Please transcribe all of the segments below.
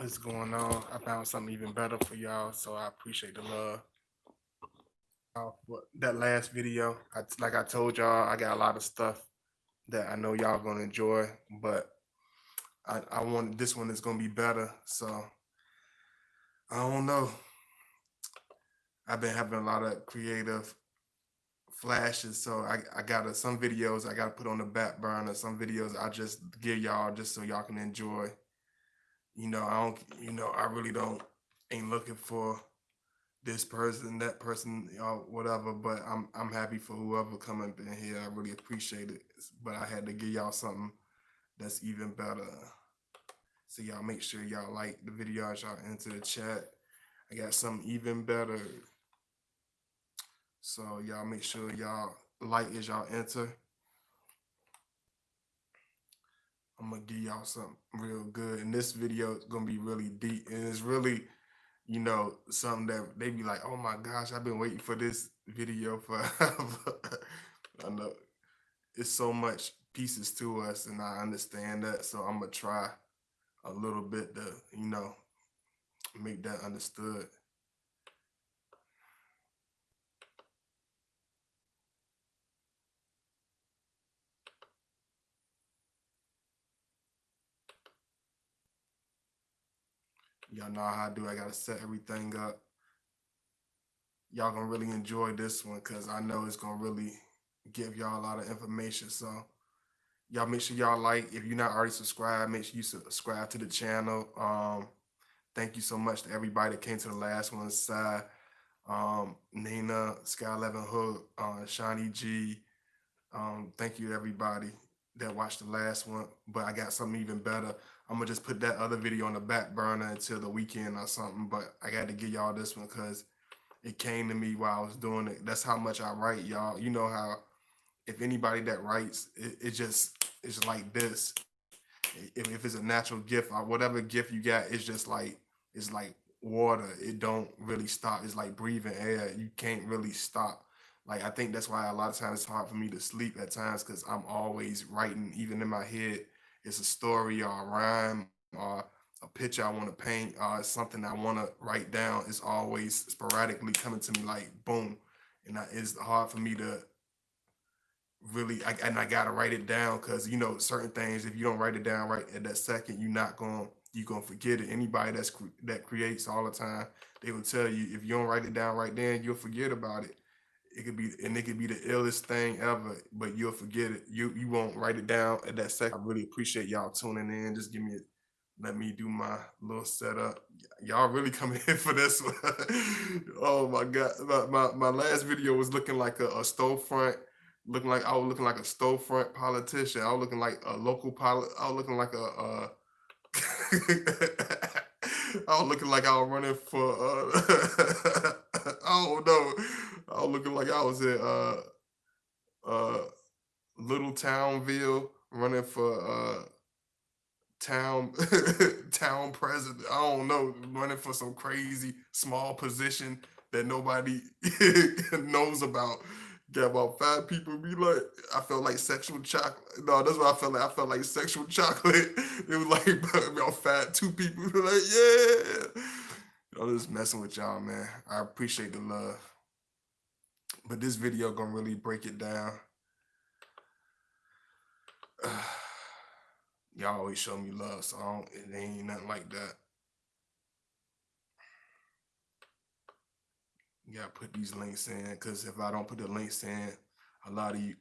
What's going on? I found something even better for y'all, so I appreciate the love. That last video, like I told y'all, I got a lot of stuff that I know y'all gonna enjoy, but I want this one is gonna be better. So I don't know. I've been having a lot of creative flashes, so I gotta some videos I gotta put on the back burner. Some videos I just give y'all just so y'all can enjoy. I don't. I really don't ain't looking for this person, that person, whatever. But I'm happy for whoever coming in here. I really appreciate it. But I had to give y'all something that's even better. So y'all make sure y'all like the video, y'all enter the chat. I got something even better. So y'all make sure y'all like as y'all enter. I'm gonna give y'all something real good. And this video is gonna be really deep. And it's really, something that they be like, oh my gosh, I've been waiting for this video forever. I know it's so much pieces to us, and I understand that. So I'm gonna try a little bit to, make that understood. Y'all know how I do. I gotta set everything up. Y'all gonna really enjoy this one because I know it's gonna really give y'all a lot of information. So y'all make sure y'all like. If you're not already subscribed, make sure you subscribe to the channel. Thank you so much to everybody that came to the last one. Side, Nina, Sky 11 Hook, Shawnee G. Thank you to everybody that watched the last one. But I got something even better. I'm gonna just put that other video on the back burner until the weekend or something. But I got to give y'all this one because it came to me while I was doing it. That's how much I write, y'all. You know how if anybody that writes, it's like this. If it's a natural gift or whatever gift you got, it's like water. It don't really stop. It's like breathing air. You can't really stop. Like I think that's why a lot of times it's hard for me to sleep at times because I'm always writing, even in my head. It's a story or a rhyme or a picture I want to paint or something I want to write down. It's always sporadically coming to me like boom, and it's hard for me to really. I gotta write it down because certain things. If you don't write it down right at that second, you're gonna forget it. Anybody that creates all the time, they will tell you if you don't write it down right then, you'll forget about it. It could be the illest thing ever, but you'll forget it. You won't write it down at that second. I really appreciate y'all tuning in. Just let me do my little setup. Y'all really coming in for this one. Oh my god. My last video was looking like a storefront, I was looking like a storefront politician. I was looking like a local I was looking like a I was looking like I was running for I don't know. I was looking like I was in uh Little Townville running for town town president. I don't know, running for some crazy small position that nobody knows about. Got about 5 people be like, I felt like sexual chocolate. No, that's what I felt like. I felt like sexual chocolate. It was like about 2 people were like, yeah. I'm just messing with y'all, man. I appreciate the love. But this video gonna really break it down. Y'all always show me love, so it ain't nothing like that. You gotta put these links in, because if I don't put the links in, a lot of you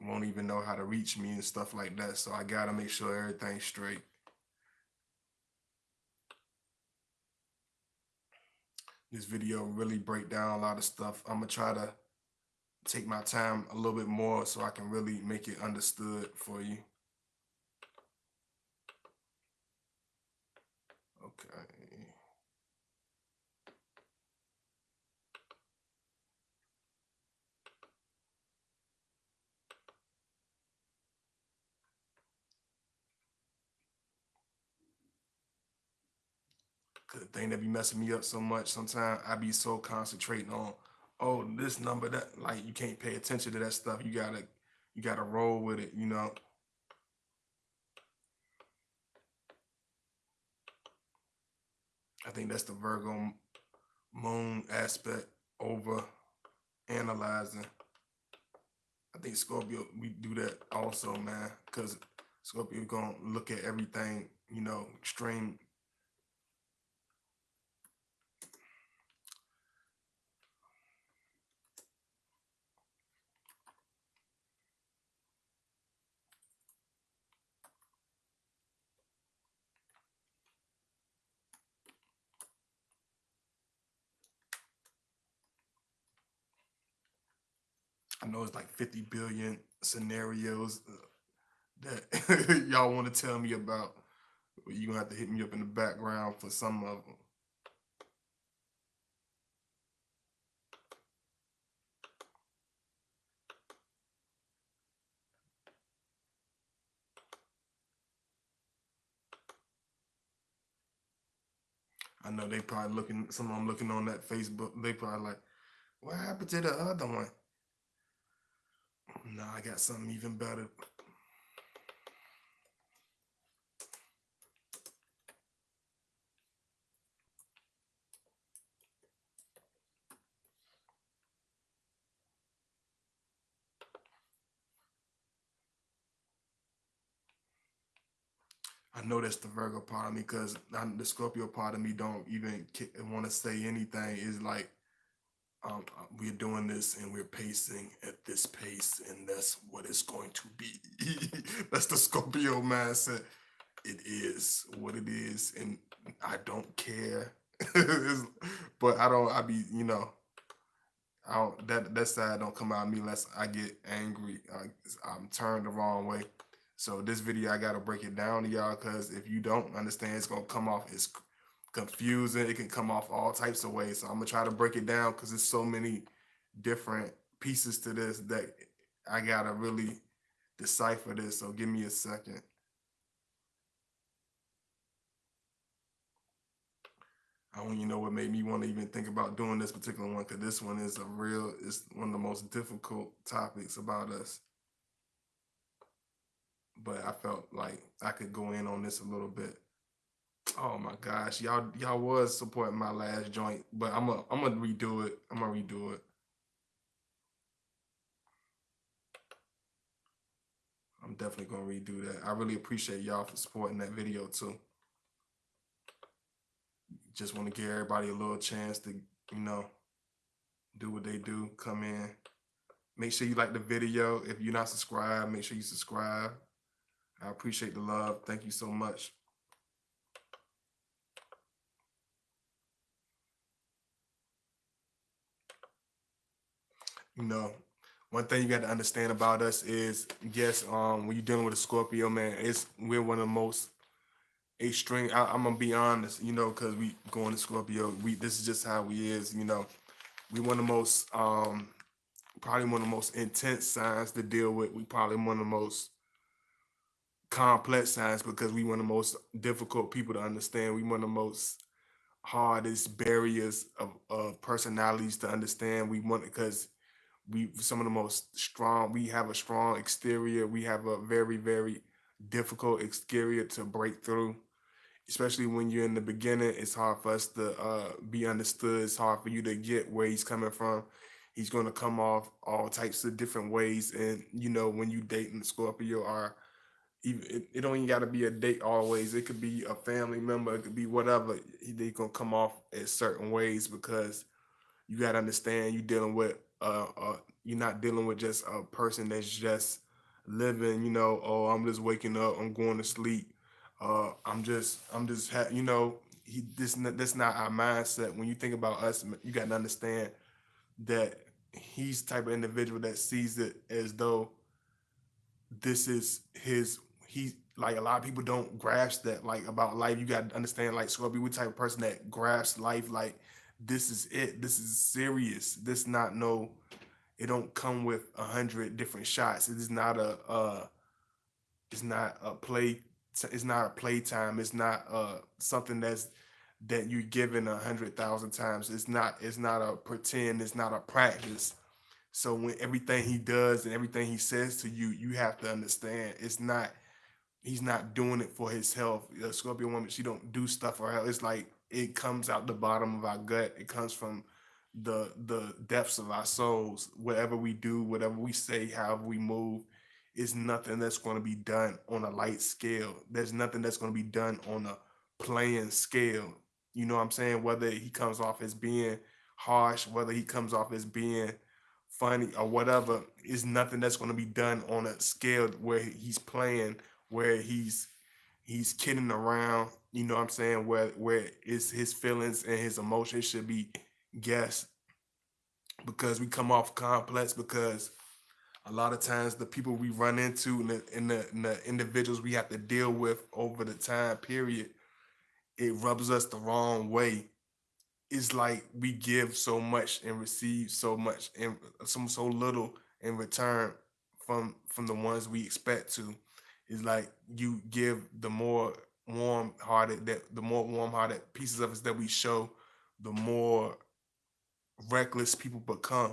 won't even know how to reach me and stuff like that. So I gotta make sure everything's straight. This video really break down a lot of stuff. I'm gonna try to take my time a little bit more so I can really make it understood for you. Okay. The thing that be messing me up so much, sometimes I be so concentrating on, oh, this number, that, like, you can't pay attention to that stuff. You gotta roll with it, think that's the Virgo moon aspect over analyzing. I think Scorpio, we do that also, man, because Scorpio gonna look at everything, extreme. I know it's like 50 billion scenarios that y'all want to tell me about. You're gonna have to hit me up in the background for some of them. I know they probably looking, some of them looking on that Facebook, they probably like, what happened to the other one? No, I got something even better. I know that's the Virgo part of me because the Scorpio part of me don't even want to say anything. It's like we're doing this and we're pacing at this pace, and that's what it's going to be. That's the Scorpio mindset. It is what it is, and I don't care. But I don't. I be, I don't. That side don't come out of me unless I get angry. I'm turned the wrong way. So this video, I gotta break it down to y'all because if you don't understand, it's gonna come off as confusing. It can come off all types of ways. So I'm gonna try to break it down because there's so many different pieces to this that I gotta really decipher this. So give me a second. I don't even know what made me want to even think about doing this particular one because this one is it's one of the most difficult topics about us. But I felt like I could go in on this a little bit. Oh my gosh, y'all was supporting my last joint, but I'm gonna redo it. I'm gonna redo it. I'm definitely gonna redo that. I really appreciate y'all for supporting that video too. Just want to give everybody a little chance to, do what they do. Come in. Make sure you like the video. If you're not subscribed, make sure you subscribe. I appreciate the love. Thank you so much. One thing you got to understand about us is, yes, when you're dealing with a Scorpio, man, we're one of the most extreme. I'm gonna be honest, because we going to Scorpio. This is just how we is, We one of the most probably one of the most intense signs to deal with. We probably one of the most complex signs because we one of the most difficult people to understand. We one of the most hardest barriers of personalities to understand. We want because we some of the most strong. We have a strong exterior. We have a very, very difficult exterior to break through, especially when you're in the beginning. It's hard for us to be understood. It's hard for you to get where he's coming from. He's going to come off all types of different ways. And, when you dating Scorpio, or even, it don't even got to be a date always. It could be a family member. It could be whatever. They're going to come off in certain ways because you got to understand you're dealing with, you're not dealing with just a person that's just living, oh, I'm just waking up, I'm going to sleep. That's not our mindset. When you think about us, you got to understand that he's the type of individual that sees it as though this is he like a lot of people don't grasp that like about life. You got to understand like Scorpio, we type of person that grasps life like this is it. This is serious. This not no. It don't come with 100 different shots. It is not it's not a play. It's not a playtime. It's not something that you're given 100,000 times. It's not. It's not a pretend. It's not a practice. So when everything he does and everything he says to you, you have to understand it's not. He's not doing it for his health. The Scorpio woman, she don't do stuff for her. It's like it comes out the bottom of our gut. It comes from the depths of our souls. Whatever we do, whatever we say, however we move, is nothing that's going to be done on a light scale. There's nothing that's going to be done on a playing scale. You know what I'm saying? Whether he comes off as being harsh, whether he comes off as being funny or whatever, is nothing that's going to be done on a scale where he's playing, where he's kidding around. You know what I'm saying? Where is his feelings and his emotions should be guessed, because we come off complex, because a lot of times the people we run into and the individuals we have to deal with over the time period, it rubs us the wrong way. It's like we give so much and receive so much and so little in return from the ones we expect to. It's like you give the more warm hearted pieces of us that we show, the more reckless people become.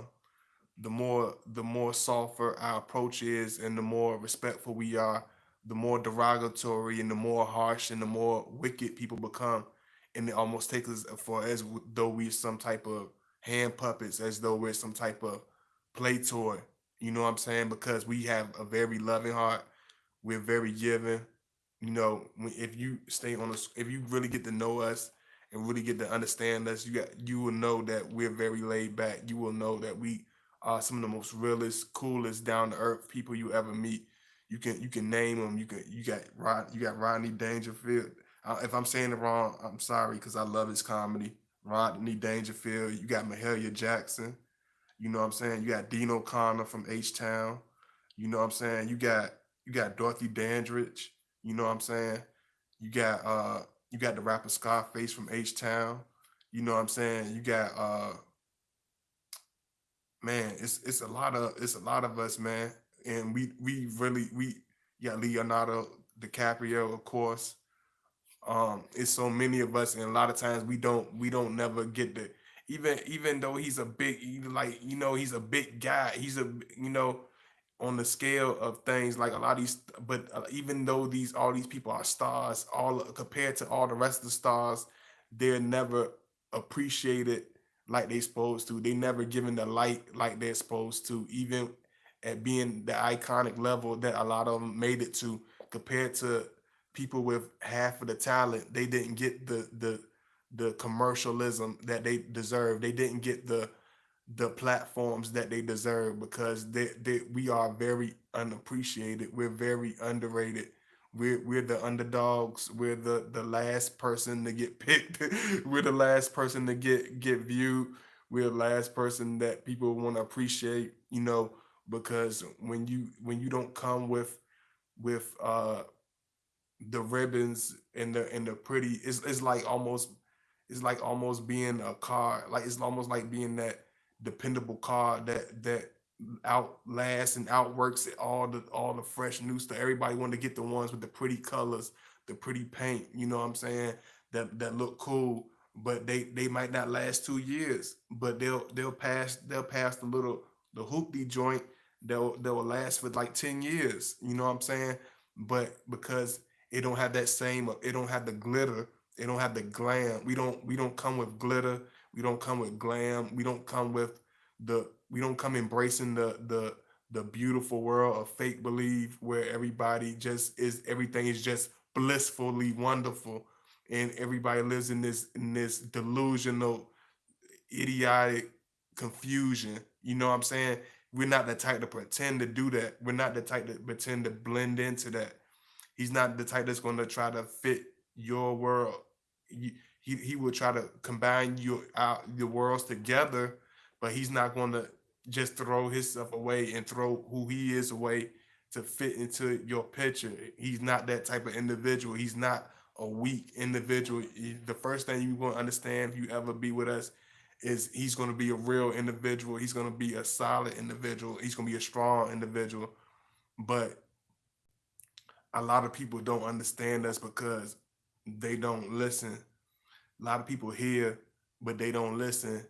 The more softer our approach is, and the more respectful we are, the more derogatory and the more harsh and the more wicked people become. And it almost takes us for as though we're some type of hand puppets, as though we're some type of play toy. You know what I'm saying? Because we have a very loving heart, we're very giving. You know, if you stay on us, if you really get to know us and really get to understand us, you will know that we're very laid back. You will know that we are some of the most realest, coolest, down to earth people you ever meet. You can name them. You got Rodney Dangerfield. If I'm saying it wrong, I'm sorry, because I love his comedy. Rodney Dangerfield. You got Mahalia Jackson. You know what I'm saying? You got Dean O'Connor from H Town. You know what I'm saying? You got Dorothy Dandridge. You know what I'm saying? You got uh you got the rapper Scarface from H Town. You know what I'm saying? You got man, it's a lot of us, man. And we really we got Leonardo DiCaprio, of course. It's so many of us, and a lot of times we don't never get the, even though he's a big, like, he's a big guy. He's a, on the scale of things, like a lot of these, but even though these all these people are stars, all compared to all the rest of the stars, they're never appreciated like they supposed to. They never given the light like they're supposed to, even at being the iconic level that a lot of them made it to. Compared to people with half of the talent, they didn't get the commercialism that they deserve. They didn't get the platforms that they deserve, because we are very unappreciated. We're very underrated. We're the underdogs. We're the last person to get picked. We're the last person to get viewed. We're the last person that people want to appreciate. Because when you don't come with the ribbons and the pretty, it's like almost being a car. Like, it's almost like being that dependable car that outlasts and outworks all the fresh new stuff. Everybody want to get the ones with the pretty colors, the pretty paint. You know what I'm saying? That look cool, but they might not last 2 years, but they'll pass the hoopty joint. They'll last for like 10 years. You know what I'm saying? But because it don't have the glitter, it don't have the glam. We don't come with glitter. We don't come with glam. We don't come embracing the beautiful world of fake believe, where everything is just blissfully wonderful, and everybody lives in this delusional, idiotic confusion. You know what I'm saying? We're not the type to pretend to do that. We're not the type to pretend to blend into that. He's not the type that's going to try to fit your world. He will try to combine your worlds together, but he's not going to just throw himself away and throw who he is away to fit into your picture. He's not that type of individual. He's not a weak individual. The first thing you're going to understand if you ever be with us is he's going to be a real individual. He's going to be a solid individual. He's going to be a strong individual. But a lot of people don't understand us because they don't listen. A lot of people hear, but they don't listen.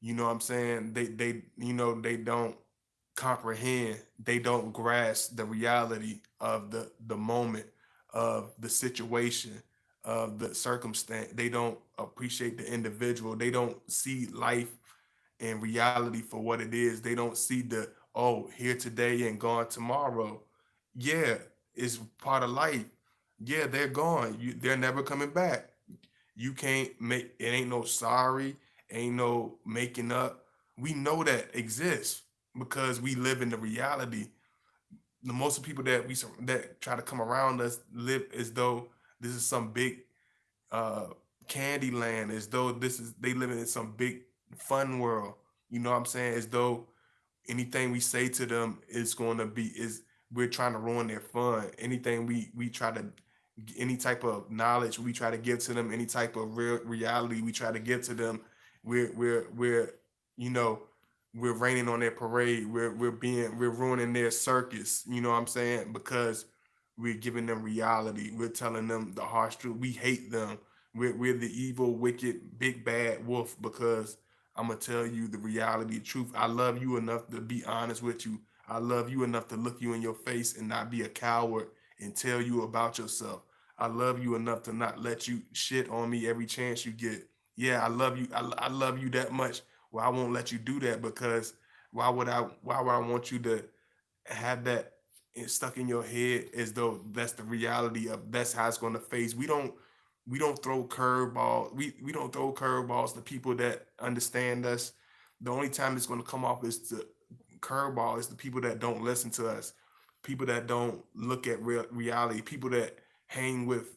You know what I'm saying? They don't comprehend. They don't grasp the reality of the moment, of the situation, of the circumstance. They don't appreciate the individual. They don't see life and reality for what it is. They don't see the, oh, here today and gone tomorrow. Yeah, it's part of life. Yeah, they're gone. They're never coming back. You can't make it. Ain't no sorry, ain't no making up. We know that exists because we live in the reality. The most of the people that try to come around us live as though this is some big uh candy land, as though this is they live in some big fun world. You know what I'm saying? As though anything we say to them is going to be is we're trying to ruin their fun. Anything we try to any type of knowledge we try to give to them, any type of real reality we try to give to them, we're you know we're raining on their parade. We're ruining their circus. You know what I'm saying? Because we're giving them reality. We're telling them the harsh truth. We hate them. We're the evil, wicked, big bad wolf because I'm gonna tell you the reality, the truth. I love you enough to be honest with you. I love you enough to look you in your face and not be a coward and tell you about yourself. I love you enough to not let you shit on me every chance you get. Yeah, I love you. I love you that much. Well, I won't let you do that because why would I want you to have that stuck in your head as though that's the reality of that's how it's going to face. We don't throw curveballs. We don't throw curveballs to people that understand us. The only time it's going to come off is to curveball is the people that don't listen to us, people that don't look at reality, people that hang with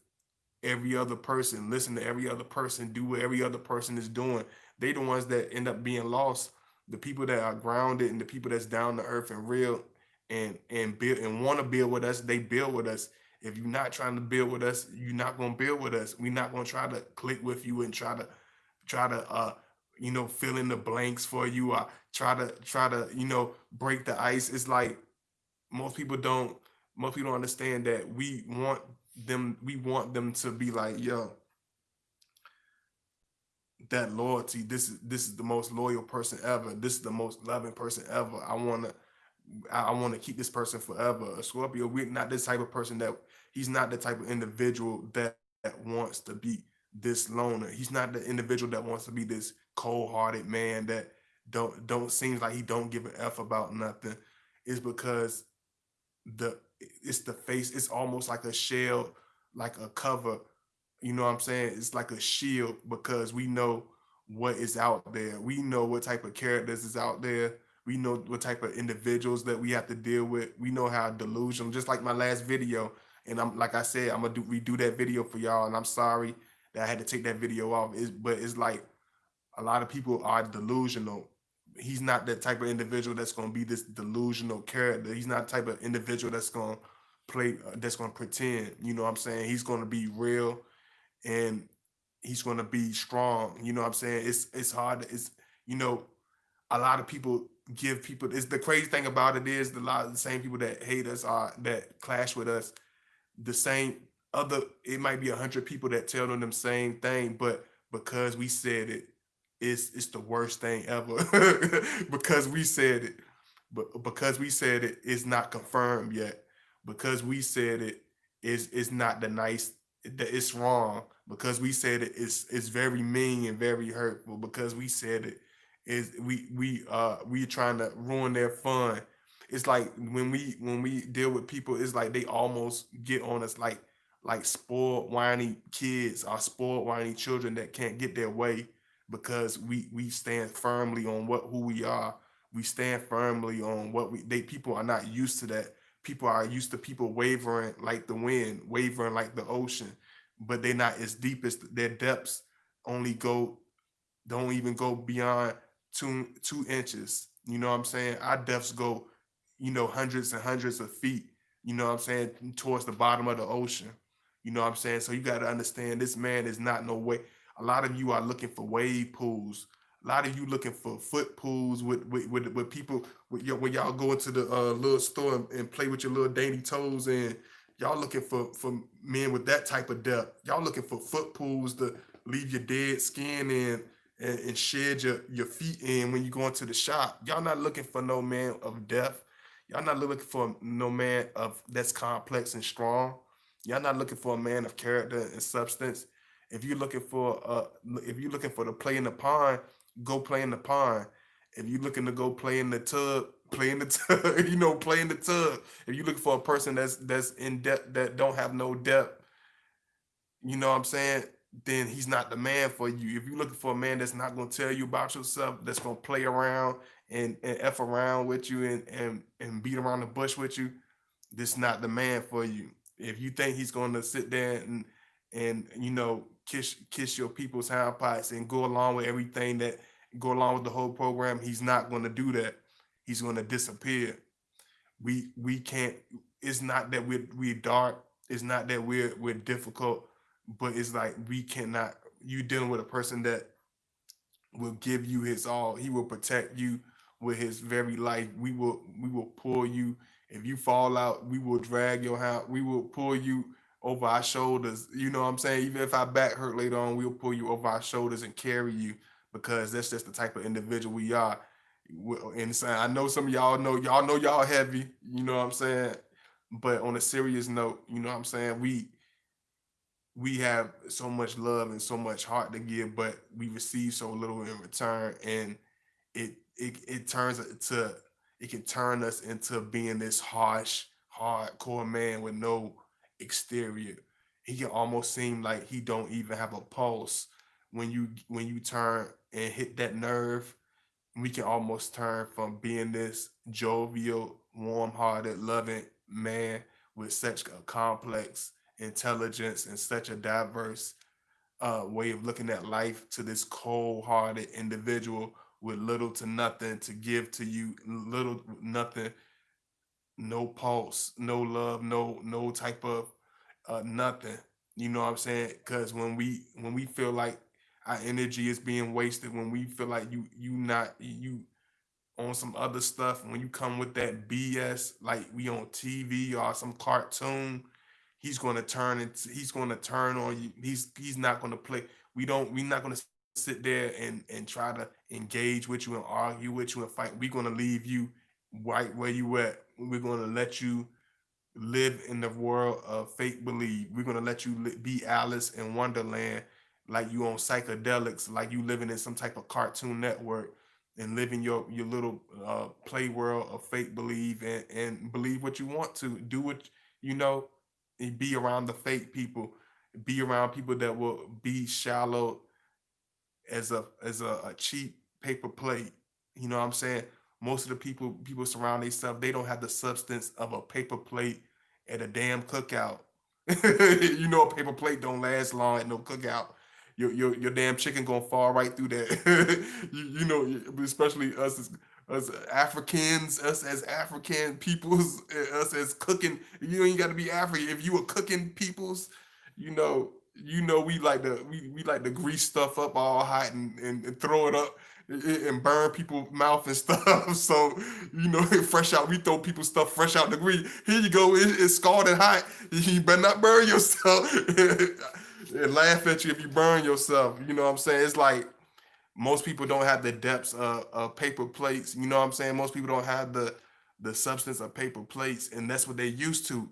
every other person, listen to every other person, do what every other person is doing. They the ones that end up being lost. The people that are grounded and the people that's down to earth and real and build and want to build with us, they build with us. If you're not trying to build with us, you're not gonna build with us. We're not gonna try to click with you and try to fill in the blanks for you or try to break the ice. It's like most people don't most people don't understand that we want them to be like, yo, that loyalty. This is the most loyal person ever. This is the most loving person ever. I want to keep this person forever. A Scorpio, we're not this type of person that he's not the type of individual that wants to be this loner. He's not the individual that wants to be this cold-hearted man that don't seems like he don't give an F about nothing. It's because the it's the face. It's almost like a shell, like a cover. You know what I'm saying? It's like a shield because we know what is out there. We know what type of characters is out there. We know what type of individuals that we have to deal with. We know how delusional, just like my last video. And I'm like I said, I'm gonna redo that video for y'all. And I'm sorry that I had to take that video off. But it's like a lot of people are delusional. He's not that type of individual that's gonna be this delusional character. He's not the type of individual that's gonna that's gonna pretend. You know what I'm saying? He's gonna be real and he's going to be strong. You know what I'm saying? It's hard. It's you know a lot of people give people. It's the crazy thing about it is a lot of the same people that hate us are that clash with us. The same other. It might be 100 people that tell them the same thing, but because we said it, it's the worst thing ever. Because we said it, but because we said it, it's not confirmed yet. Because we said it is not the nice. It's wrong because we said it is very mean and very hurtful because we said it is we trying to ruin their fun. It's like when we deal with people, it's like they almost get on us like spoiled whiny kids or spoiled whiny children that can't get their way because we stand firmly on what who we are. We stand firmly on what they people are not used to that. People are used to people wavering like the wind, wavering like the ocean, but they're not as deep as their depths only go don't even go beyond 2 inches. You know what I'm saying? Our depths go, hundreds and hundreds of feet, you know what I'm saying, towards the bottom of the ocean. You know what I'm saying? So you got to understand this man is not no way. A lot of you are looking for wave pools. A lot of you looking for foot pools with people when y'all go into the little store and play with your little dainty toes and y'all looking for men with that type of depth. Y'all looking for foot pools to leave your dead skin in and shed your feet in when you go into the shop. Y'all not looking for no man of depth. Y'all not looking for no man of that's complex and strong. Y'all not looking for a man of character and substance. If you're looking for if you're looking for to play in the pond, go play in the pond. If you're looking to go play in the tub, play in the tub. Play in the tub. If you're looking for a person that's in depth, that don't have no depth, you know what I'm saying? Then he's not the man for you. If you're looking for a man that's not gonna tell you about yourself, that's gonna play around and F around with you and beat around the bush with you, this not the man for you. If you think he's gonna sit there and kiss your people's hind parts and go along with everything that go along with the whole program, he's not gonna do that. He's gonna disappear. We can't. It's not that we're dark. It's not that we're difficult, but it's like we cannot. You dealing with a person that will give you his all. He will protect you with his very life. We will pull you. If you fall out, we will drag your house. We will pull you over our shoulders. You know what I'm saying? Even if our back hurt later on, we'll pull you over our shoulders and carry you because that's just the type of individual we are. And so I know some of y'all heavy. You know what I'm saying? But on a serious note, you know what I'm saying? We have so much love and so much heart to give, but we receive so little in return, and it turns to it can turn us into being this harsh, hardcore man with no exterior. He can almost seem like he don't even have a pulse when you turn and hit that nerve. We can almost turn from being this jovial, warm-hearted, loving man with such a complex intelligence and such a diverse way of looking at life to this cold-hearted individual with little to nothing to give to you, little nothing, no pulse, no love, no type of nothing. You know what I'm saying? Because when we feel like our energy is being wasted, when we feel like you on some other stuff, when you come with that BS, like we on TV or some cartoon, he's gonna turn on you. He's not gonna play. We're not gonna sit there and try to engage with you and argue with you and fight. We're gonna leave you right where you at. We're gonna let you live in the world of fake believe. We're gonna let you be Alice in Wonderland, like you on psychedelics, like you living in some type of cartoon network, and living your little play world of fake believe and believe what you want to do. What you know, and be around the fake people, be around people that will be shallow as a cheap paper plate. You know what I'm saying? Most of the people surround themselves, they don't have the substance of a paper plate at a damn cookout. A paper plate don't last long at no cookout. Your damn chicken gonna fall right through that. Especially us Africans, us as African peoples, us as cooking. You ain't got to be African if you a cooking peoples. You know, we like to grease stuff up all hot and throw it up and burn people's mouth and stuff. So fresh out, we throw people stuff fresh out the grease. Here you go, it's scalding hot. You better not burn yourself. And laugh at you if you burn yourself. You know what I'm saying? It's like most people don't have the depths of paper plates. You know what I'm saying? Most people don't have the substance of paper plates, and that's what they're used to.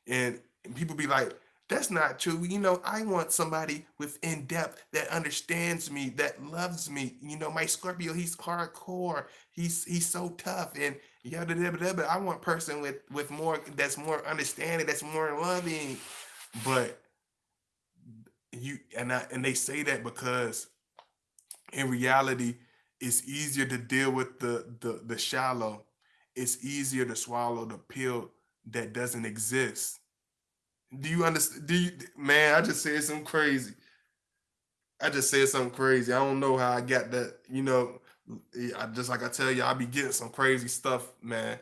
And people be like, that's not true. I want somebody with in depth that understands me, that loves me. My Scorpio, he's hardcore. He's so tough and yada yada yada. I want a person with more that's more understanding, that's more loving. But and they say that because in reality, it's easier to deal with the shallow. It's easier to swallow the pill that doesn't exist. Do you understand? Man? I just said something crazy. I just said something crazy. I don't know how I got that. I just like I tell you, I be getting some crazy stuff, man.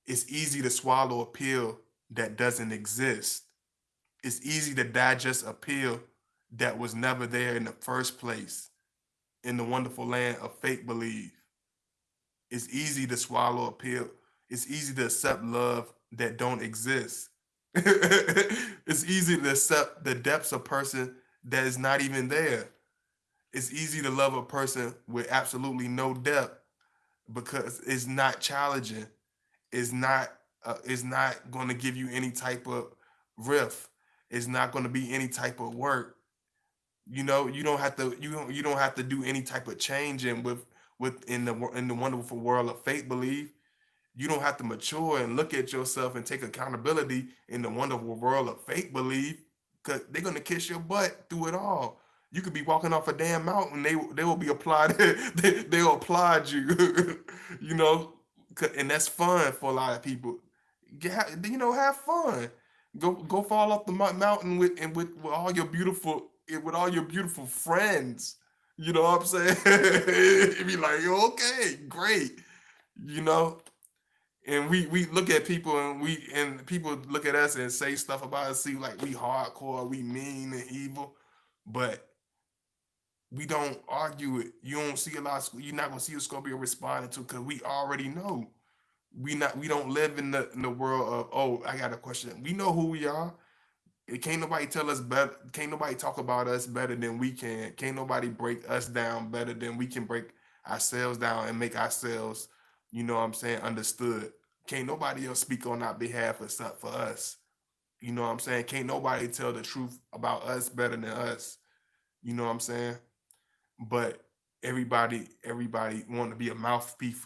It's easy to swallow a pill that doesn't exist. It's easy to digest a pill that was never there in the first place in the wonderful land of fake believe. It's easy to swallow a pill. It's easy to accept love that don't exist. It's easy to accept the depths of person that is not even there. It's easy to love a person with absolutely no depth because it's not challenging. It's not going to give you any type of rift. It's not going to be any type of work. You don't have to you don't have to do any type of changing in the wonderful world of fate belief. You don't have to mature and look at yourself and take accountability in the wonderful world of fake belief, because they're gonna kiss your butt through it all. You could be walking off a damn mountain, they will be applaud they'll applaud you, you know, and that's fun for a lot of people. Have fun. Go fall off the mountain with all your beautiful friends. You know what I'm saying? It'd be like, okay, great. You know, and we look at people and people look at us and say stuff about us, see like we hardcore, we mean and evil, but we don't argue it. You don't see a lot of, you're not gonna see a Scorpio responding to, because we already know. We don't live in the world of, oh, I got a question. We know who we are. It can't nobody tell us better. Can't nobody talk about us better than we can. Can't nobody break us down better than we can break ourselves down and make ourselves, what I'm saying, understood. Can't nobody else speak on our behalf except for us. You know what I'm saying? Can't nobody tell the truth about us better than us. You know what I'm saying? But everybody want to be a mouthpiece.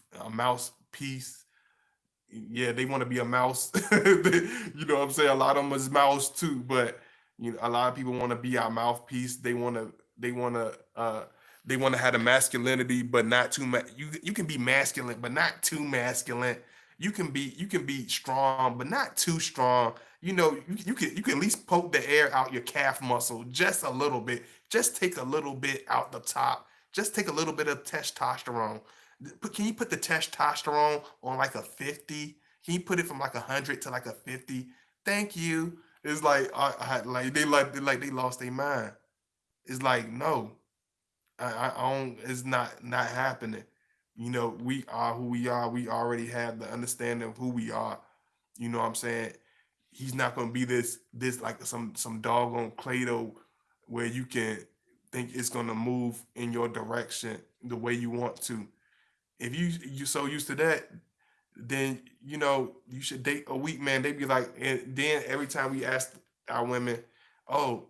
Yeah, they want to be a mouse. You know what I'm saying? A lot of them is mouse too, but a lot of people want to be our mouthpiece. They want to have the masculinity, but not too much. You can be masculine, but not too masculine. You can be strong, but not too strong. You can at least poke the air out your calf muscle just a little bit. Just take a little bit out the top. Just take a little bit of testosterone. Can you put the testosterone on like a 50? Can you put it from like 100 to like a 50? Thank you. It's like like they lost their mind. It's like, no, I don't. It's not happening. We are who we are. We already have the understanding of who we are. You know what I'm saying? He's not gonna be this like some doggone Play-Doh where you can think it's gonna move in your direction the way you want to. If you so used to that, then you should date a weak man. They be like, and then every time we ask our women, oh,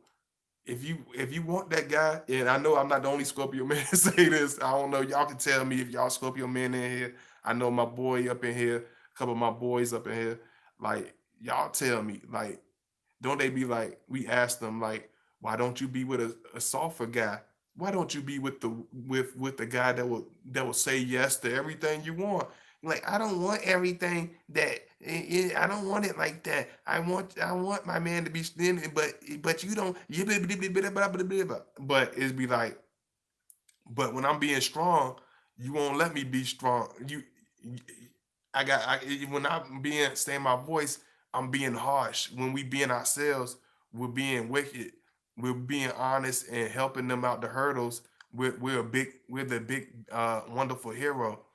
if you want that guy, and I know I'm not the only Scorpio man to say this. I don't know. Y'all can tell me if y'all Scorpio men in here. I know my boy up in here, a couple of my boys up in here. Like, y'all tell me, like, don't they be like, we ask them like, why don't you be with a softer guy? Why don't you be with the guy that will say yes to everything you want? Like, I don't want everything that I don't want it like that. I want my man to be thin, but you don't. But it's be like, but when I'm being strong, you won't let me be strong. When I'm being saying my voice, I'm being harsh. When we being ourselves, we're being wicked. We're being honest and helping them out the hurdles. We're the big wonderful hero.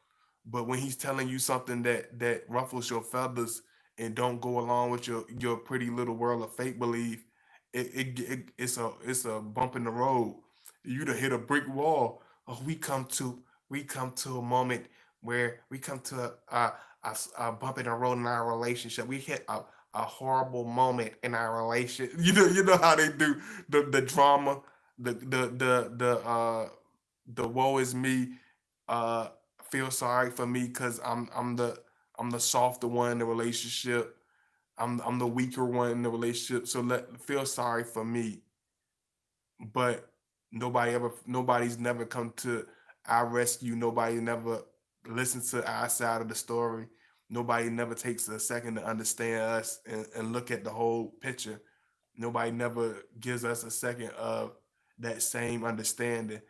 But when he's telling you something that ruffles your feathers and don't go along with your pretty little world of fake belief, it's a bump in the road. You to hit a brick wall. Oh, we come to a moment where we come to a bump in the road in our relationship. We hit a horrible moment in our relation. You know how they do the drama, the woe is me. Uh, feel sorry for me because I'm the softer one in the relationship. I'm the weaker one in the relationship. So let feel sorry for me. But nobody's never come to our rescue. Nobody never listens to our side of the story. Nobody never takes a second to understand us and look at the whole picture. Nobody never gives us a second of that same understanding.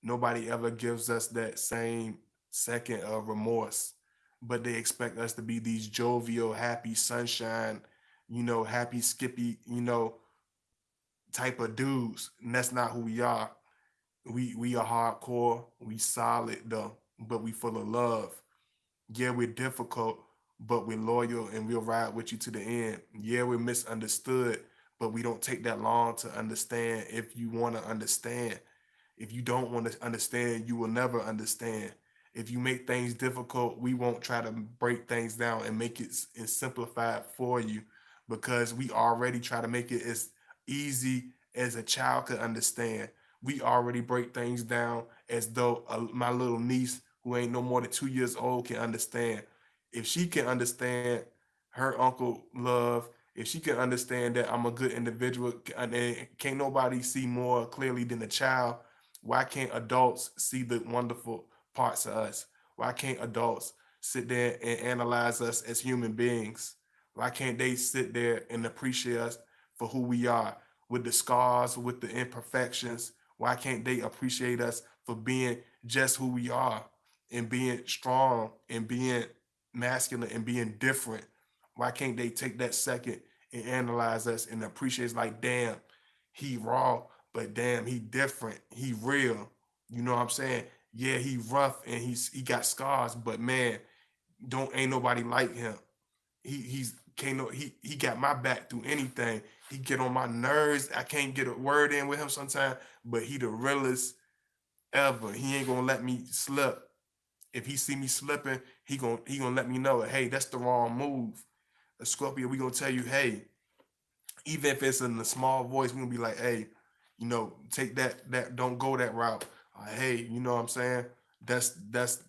Nobody ever gives us that same second of remorse. But they expect us to be these jovial, happy, sunshine, happy, skippy, type of dudes. And that's not who we are. We are hardcore, we solid though, but we full of love. Yeah, we're difficult, but we're loyal and we'll ride with you to the end. Yeah, we're misunderstood, but we don't take that long to understand if you want to understand. If you don't want to understand, you will never understand. If you make things difficult, we won't try to break things down and make it and simplify it for you. because we already try to make it as easy as a child could understand. We already break things down as though my little niece, who ain't no more than 2 years old, can understand. If she can understand her uncle love, if she can understand that I'm a good individual, and can't nobody see more clearly than a child, why can't adults see the wonderful parts of us? Why can't adults sit there and analyze us as human beings? Why can't they sit there and appreciate us for who we are, with the scars, with the imperfections? Why can't they appreciate us for being just who we are, and being strong, and being masculine, and being different? Why can't they take that second and analyze us and appreciate us, like, damn, he raw, but damn, he different, he real. You know what I'm saying? Yeah, he rough and he got scars, but man, don't ain't nobody like him. He's can't no he got my back through anything. He get on my nerves. I can't get a word in with him sometimes, but he the realest ever. He ain't gonna let me slip. If he see me slipping, he gonna let me know, hey, that's the wrong move. A Scorpio, we gonna tell you, hey, even if it's in a small voice, we're gonna be like, hey, take that don't go that route. Hey, you know what I'm saying? That's that's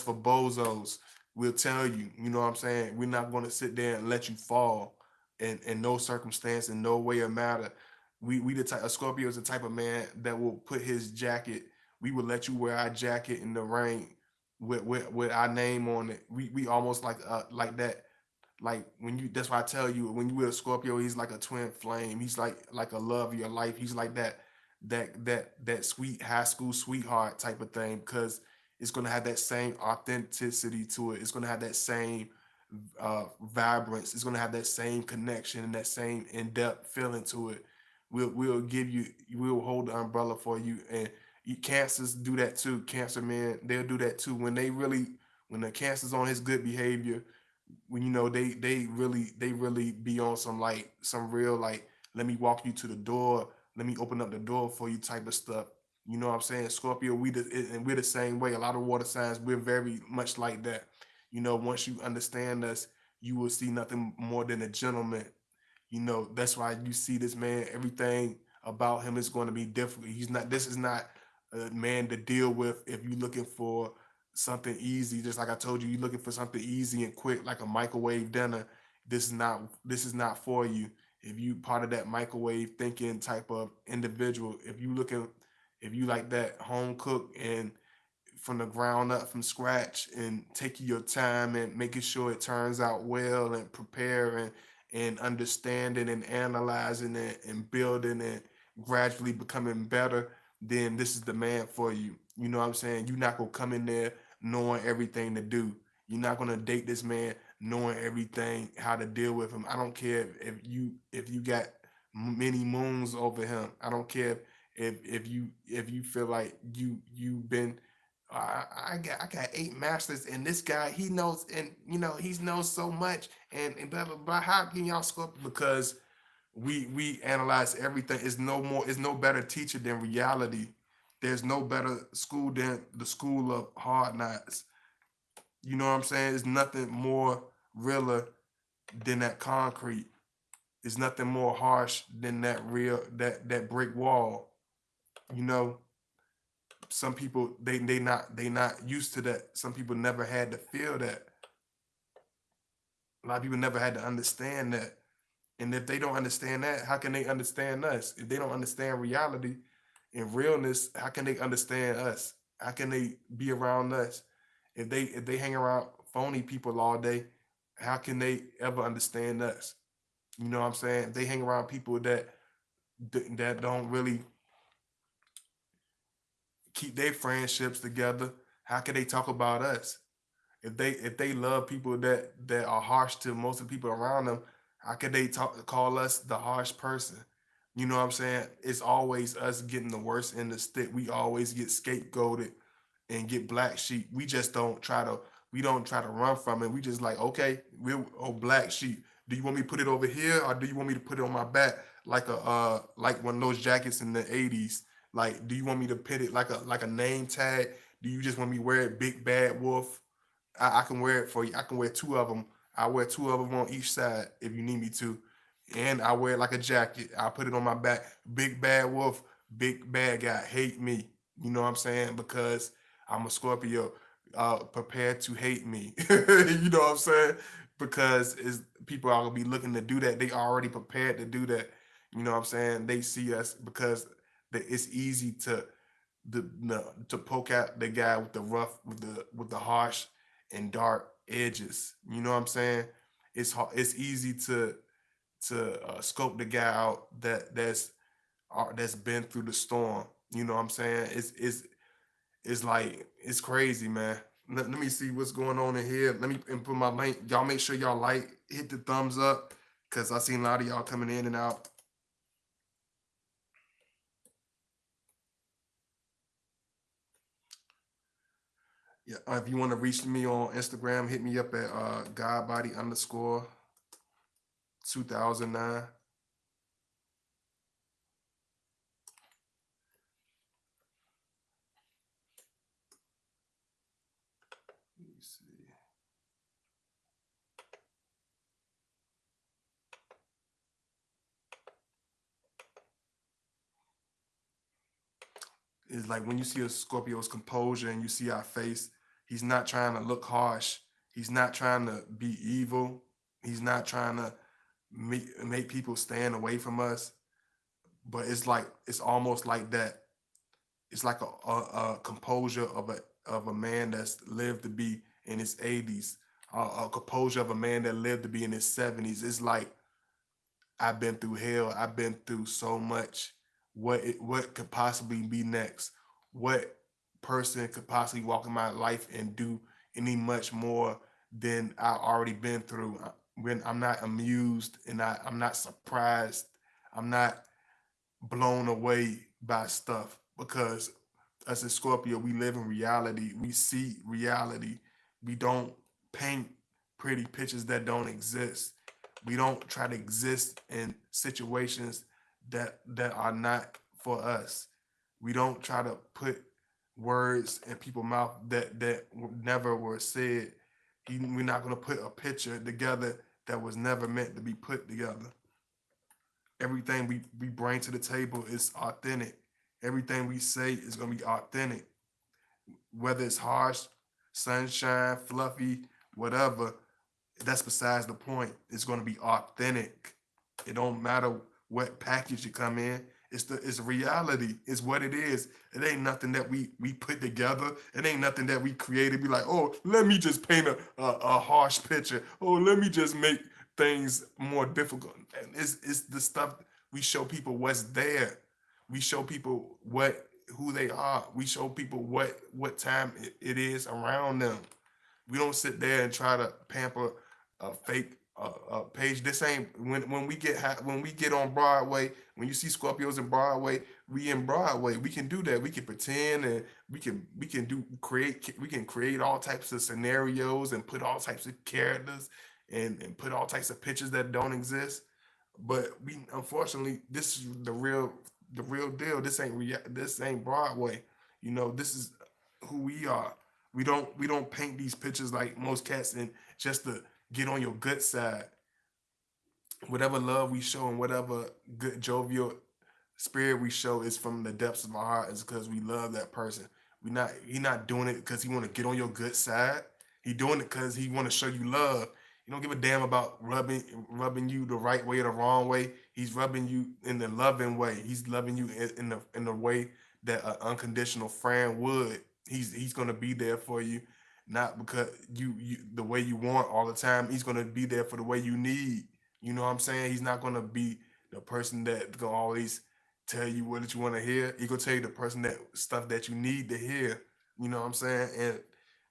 for bozos. We'll tell you, you know what I'm saying? We're not gonna sit there and let you fall in no circumstance, in no way or matter. We the type, a Scorpio is the type of man that will put his jacket. We will let you wear our jacket in the rain with our name on it. We almost like that, like when you, that's why I tell you, when you with a Scorpio, he's like a twin flame. He's like a love of your life. He's like that sweet high school sweetheart type of thing, because it's gonna have that same authenticity to it. It's gonna have that same uh vibrance. It's gonna have that same connection and that same in-depth feeling to it. We'll give you, we'll hold the umbrella for you. And cancers do that too. Cancer men, they'll do that too. When the cancer's on his good behavior, when they really be on some, like, some real, like, let me walk you to the door, let me open up the door for you type of stuff. You know what I'm saying? Scorpio, and we're the same way. A lot of water signs, we're very much like that. Once you understand us, you will see nothing more than a gentleman. That's why you see this man, everything about him is going to be different. This is not a man to deal with if you're looking for something easy. Just like I told you, you're looking for something easy and quick, like a microwave dinner. This is not for you. If you part of that microwave thinking type of individual, if you like that home cook and from the ground up, from scratch, and taking your time and making sure it turns out well, and preparing and understanding and analyzing it and building and gradually becoming better, then this is the man for you. You know what I'm saying? You're not gonna come in there knowing everything to do. You're not gonna date this man knowing everything how to deal with him. I don't care if you got many moons over him. I don't care if you feel like you've been, I got 8 masters, and this guy, he knows, and he knows so much, and blah blah blah. How can y'all score? Because we analyze everything. It's no better teacher than reality. There's no better school than the school of hard knocks. You know what I'm saying? There's nothing more realer than that concrete. There's nothing more harsh than that brick wall. You know, some people, they not used to that. Some people never had to feel that. A lot of people never had to understand that. And if they don't understand that, how can they understand us? If they don't understand reality and realness, how can they understand us? How can they be around us? If they hang around phony people all day, how can they ever understand us? You know what I'm saying? If they hang around people that don't really keep their friendships together, how can they talk about us? If they love people that are harsh to most of the people around them, how could they call us the harsh person? You know what I'm saying? It's always us getting the worst in the stick. We always get scapegoated and get black sheep. We don't try to run from it. We just like, okay, we're black sheep. Do you want me to put it over here, or do you want me to put it on my back like a like one of those jackets in the 80s? Like, do you want me to put it like a name tag? Do you just want me to wear it, big bad wolf? I can wear it for you. I can wear two of them. I wear two of them on each side if you need me to. And I wear it like a jacket. I put it on my back. Big bad wolf, big bad guy, hate me. You know what I'm saying? Because I'm a Scorpio, prepared to hate me. You know what I'm saying? Because is people are gonna be looking to do that. They already prepared to do that. You know what I'm saying? They see us because it's easy the, no, to poke out the guy with the rough, with the harsh and dark edges. You know what I'm saying? It's easy to scope the guy out that's been through the storm. You know what I'm saying? It's like it's crazy, man. Let me see what's going on in here. Let me input my link. Y'all make sure y'all hit the thumbs up, cause I seen a lot of y'all coming in and out. Yeah, if you want to reach me on Instagram, hit me up at godbody underscore 2009. Let me see. It's like when you see a Scorpio's composure and you see our face, he's not trying to look harsh. He's not trying to be evil. He's not trying to make people stand away from us. But it's like it's almost like that. It's like a composure of a man that's lived to be in his 80s, a composure of a man that lived to be in his 70s. It's like I've been through hell. I've been through so much. What could possibly be next? What person could possibly walk in my life and do any much more than I already been through? When I'm not amused and I'm not surprised. I'm not blown away by stuff because us in Scorpio, we live in reality. We see reality. We don't paint pretty pictures that don't exist. We don't try to exist in situations that are not for us. We don't try to put words in people's mouth that never were said. We're not going to put a picture together that was never meant to be put together. Everything we bring to the table is authentic. Everything we say is going to be authentic, whether it's harsh, sunshine, fluffy, whatever. That's besides the point. It's going to be authentic. It don't matter what package you come in. It's reality. It's what it is. It ain't nothing that we put together. It ain't nothing that we created. Be like, oh, let me just paint a harsh picture. Oh, let me just make things more difficult. And it's the stuff we show people what's there. We show people who they are. We show people what time it is around them. We don't sit there and try to pamper a fake page. This ain't when we get on Broadway. When you see Scorpios in Broadway, we in Broadway. We can do that. We can pretend and we can create all types of scenarios and put all types of characters and put all types of pictures that don't exist. But we unfortunately this is the real deal. This ain't Broadway. This is who we are. We don't paint these pictures like most cats and just to get on your good side. Whatever love we show and whatever good jovial spirit we show is from the depths of our heart is because we love that person. He not doing it because he want to get on your good side. He doing it because he want to show you love. He don't give a damn about rubbing you the right way or the wrong way. He's rubbing you in the loving way. He's loving you in the way that an unconditional friend would. He's gonna be there for you, not because you the way you want all the time. He's gonna be there for the way you need. You know what I'm saying? He's not gonna be the person that gonna always tell you what you want to hear. He gonna tell you the person that stuff that you need to hear. You know what I'm saying? And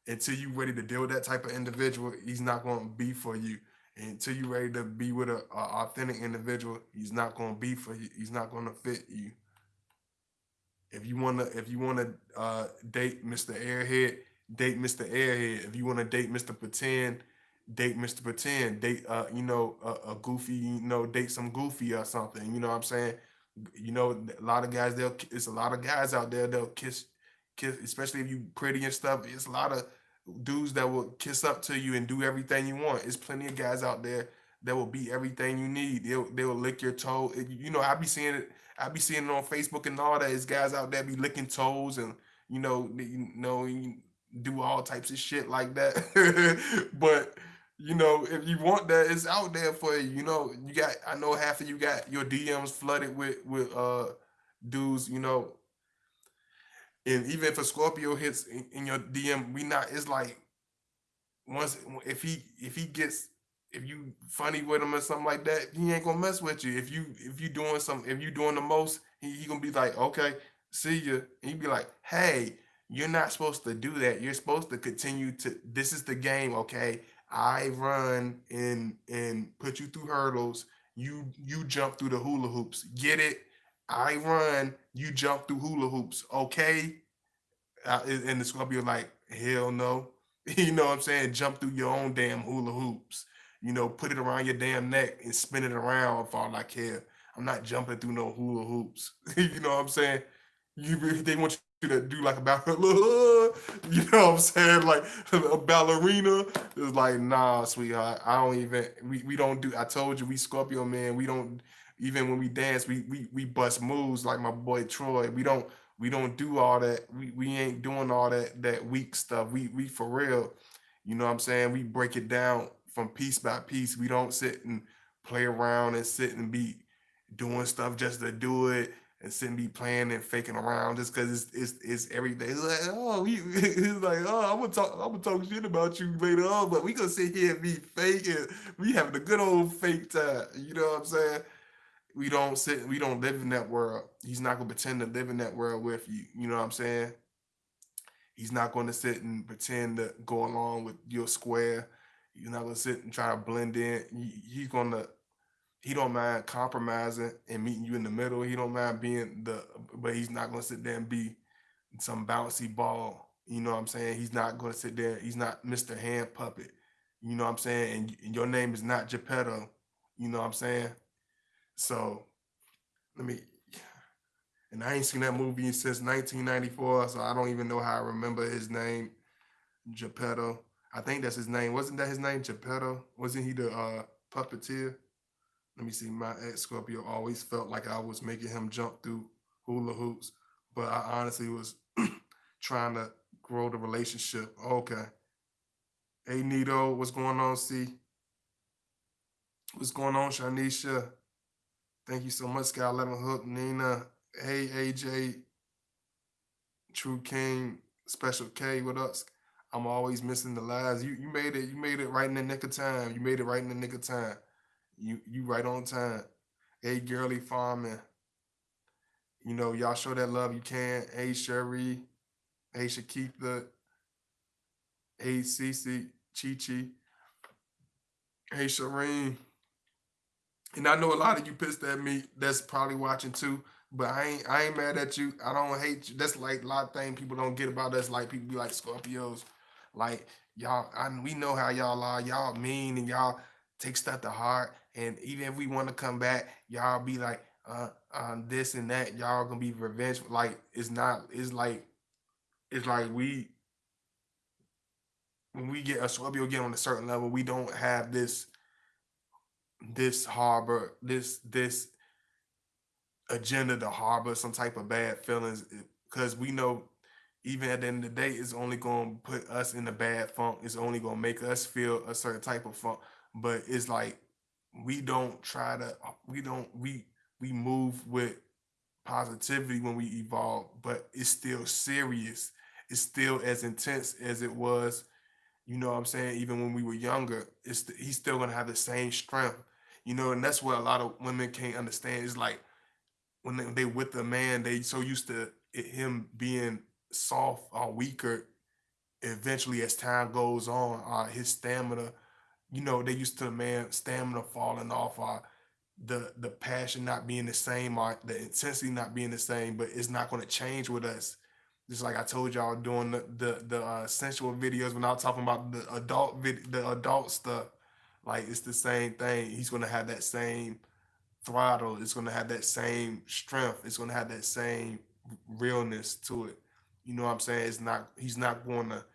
until you ready to deal with that type of individual, he's not gonna be for you. And until you ready to be with a authentic individual, he's not gonna be for you. He's not gonna fit you. If you wanna date Mr. Airhead, date Mr. Airhead. If you wanna date Mr. Pretend, date Mr. Pretend. Date a goofy, date some goofy or something. You know what I'm saying? A lot of guys it's a lot of guys out there they'll kiss, especially if you pretty and stuff. It's a lot of dudes that will kiss up to you and do everything you want. There's plenty of guys out there that will be everything you need. They'll lick your toe. You know, I be seeing it. I be seeing it on Facebook and all that. It's guys out there be licking toes and you do all types of shit like that. But if you want that, it's out there for you. You got. I know half of you got your DMs flooded with dudes. And even if a Scorpio hits in your DM, we not. It's like once if he gets if you funny with him or something like that, he ain't gonna mess with you. If you doing the most, he gonna be like, okay, see ya. And he be like, hey, you're not supposed to do that. You're supposed to continue to. This is the game, okay? I run and put you through hurdles. You jump through the hula hoops. Get it? I run. You jump through hula hoops. Okay? And it's gonna be like, hell no. You know what I'm saying? Jump through your own damn hula hoops. Put it around your damn neck and spin it around for all I care. I'm not jumping through no hula hoops. You know what I'm saying? They want you to do like a you know what I'm saying? Like a ballerina. It's like, nah, sweetheart. I don't even we don't do I told you we Scorpio man, we don't even when we dance, we bust moves like my boy Troy. We don't do all that. We ain't doing all that weak stuff. We for real. You know what I'm saying? We break it down from piece by piece. We don't sit and play around and sit and be doing stuff just to do it and sit and be playing and faking around just because it's every day. It's like, it's like, oh, I'm gonna talk shit about you later on, but we gonna sit here and be fake and we having a good old fake time. You know what I'm saying? We don't live in that world. He's not gonna pretend to live in that world with you. You know what I'm saying? He's not gonna sit and pretend to go along with your square. He's not gonna sit and try to blend in. He don't mind compromising and meeting you in the middle. He don't mind but he's not gonna sit there and be some bouncy ball. You know what I'm saying? He's not gonna sit there. He's not Mr. Hand Puppet. You know what I'm saying? And your name is not Geppetto. You know what I'm saying? So let me and I ain't seen that movie since 1994, so I don't even know how I remember his name, Geppetto. I think that's his name. Wasn't that his name, Geppetto? Wasn't he the puppeteer? Let me see. My ex Scorpio always felt like I was making him jump through hula hoops, but I honestly was trying to grow the relationship. Okay. Hey, Nito, what's going on, C? What's going on, Shanisha? Thank you so much, Sky 11 Hook, Nina. Hey, AJ, True King, Special K with us. I'm always missing the lives. You made it. You made it right in the nick of time. You made it right in the nick of time. You right on time. Hey, girly farming. Y'all show that love you can. Hey, Sherry. Hey, Shakitha. Hey, Cece. Chi Chi. Hey, Shireen. And I know a lot of you pissed at me that's probably watching too. But I ain't mad at you. I don't hate you. That's like a lot of things people don't get about us. Like people be like Scorpios. Like y'all, we know how y'all are. Y'all mean and y'all take stuff to heart. And even if we want to come back, y'all be like, this and that. Y'all gonna be revengeful. Like it's not. It's like we when we get a Scorpio get on a certain level, we don't have this harbor this agenda to harbor some type of bad feelings because we know even at the end of the day it's only going to put us in a bad funk. It's only going to make us feel a certain type of funk. But it's like we don't try to we move with positivity when we evolve, but it's still serious. It's still as intense as it was. You know what I'm saying? Even when we were younger, he's still gonna have the same strength. And that's what a lot of women can't understand. It's like when they with the man, they so used to him being soft or weaker. Eventually, as time goes on, his stamina, they used to the man stamina falling off, the passion not being the same, or the intensity not being the same. But it's not going to change with us. Just like I told y'all doing the sensual videos when I was talking about the adult stuff. Like it's the same thing. He's gonna have that same throttle. It's gonna have that same strength. It's gonna have that same realness to it. You know what I'm saying? It's not. He's not going to.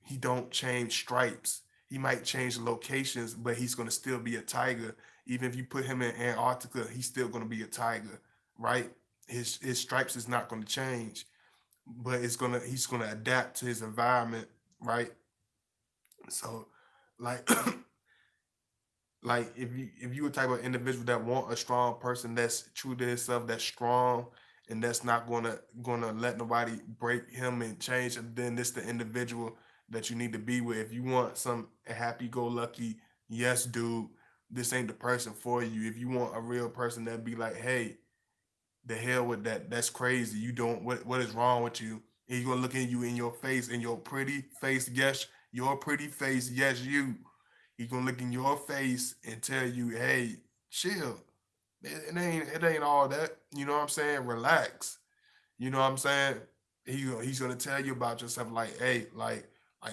He don't change stripes. He might change locations, but he's gonna still be a tiger. Even if you put him in Antarctica, he's still gonna be a tiger, right? His stripes is not gonna change, but he's gonna adapt to his environment, right? So, like like if you a type of individual that want a strong person that's true to himself, that's strong, and that's not gonna let nobody break him and change him, then this the individual that you need to be with. If you want some happy go lucky, yes dude, this ain't the person for you. If you want a real person that be like, hey, the hell with that, that's crazy, you don't, what is wrong with you? And he's gonna look at you in your face, in your pretty face, yes, your pretty face, yes, you. He gonna look in your face and tell you, "Hey, chill. It ain't all that. You know what I'm saying? Relax. You know what I'm saying? He's gonna tell you about yourself. Like, hey, like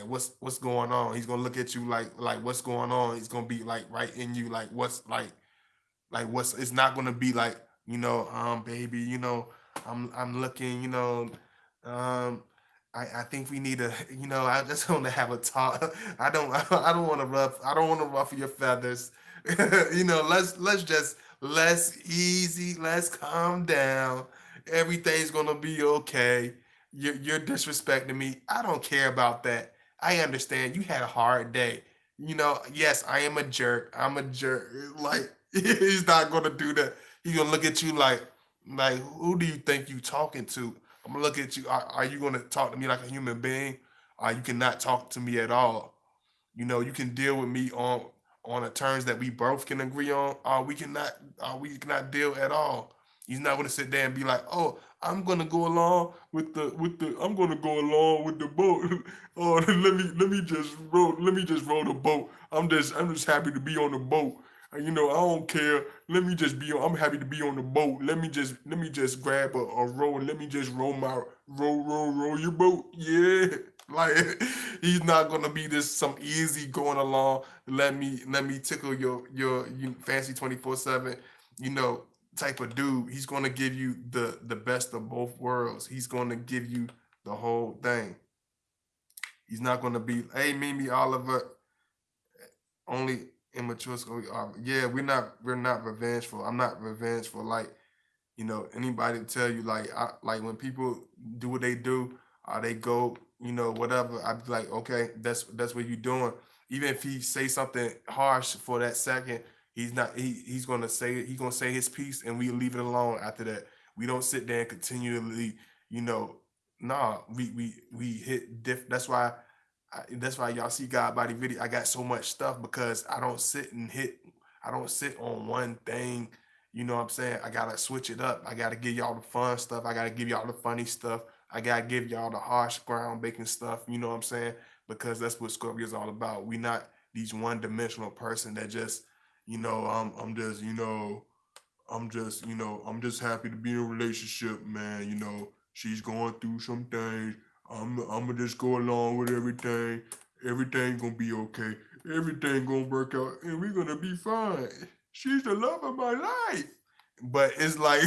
what's going on? He's gonna look at you like what's going on. He's gonna be like right in you. Like what's like what's. It's not gonna be like, baby. I'm looking. Um, I think we need to, I just want to have a talk. I don't want to ruffle your feathers. Let's easy, let's calm down. Everything's gonna be okay. You're disrespecting me. I don't care about that. I understand you had a hard day. Yes, I am a jerk. I'm a jerk. Like he's not gonna do that. He's gonna look at you like who do you think you talking to? I'm gonna look at you. Are you gonna talk to me like a human being? Or you cannot talk to me at all? You can deal with me on the terms that we both can agree on, or we cannot deal at all. He's not gonna sit there and be like, "Oh, I'm gonna go along I'm gonna go along with the boat. Oh, let me just row the boat. I'm just happy to be on the boat. I don't care. Let me just be on. I'm happy to be on the boat. Let me just grab a row and let me just row your boat. Yeah." Like he's not gonna be this some easy going along. Let me tickle your fancy 24/7, you know, type of dude. He's gonna give you the best of both worlds. He's gonna give you the whole thing. He's not gonna be, hey Mimi Oliver, only immature. Yeah, we're not revengeful. I'm not revengeful. Like, anybody tell you like like when people do what they do, or they go, whatever, I'd be like, okay, that's what you doing. Even if he say something harsh for that second, he's gonna say his piece, and we leave it alone after that. We don't sit there and continually, you know, nah, we hit that's why y'all see God body video. I got so much stuff because I don't sit on one thing. You know what I'm saying? I gotta switch it up. I gotta give y'all the fun stuff. I gotta give y'all the funny stuff. I gotta give y'all the harsh ground breaking stuff. You know what I'm saying? Because that's what Scorpio is all about. We not these one dimensional person that just, I'm just, I'm just happy to be in a relationship, man. She's going through some things. I'm gonna just go along with everything. Everything gonna be okay. Everything gonna work out, and we're gonna be fine. She's the love of my life. But it's like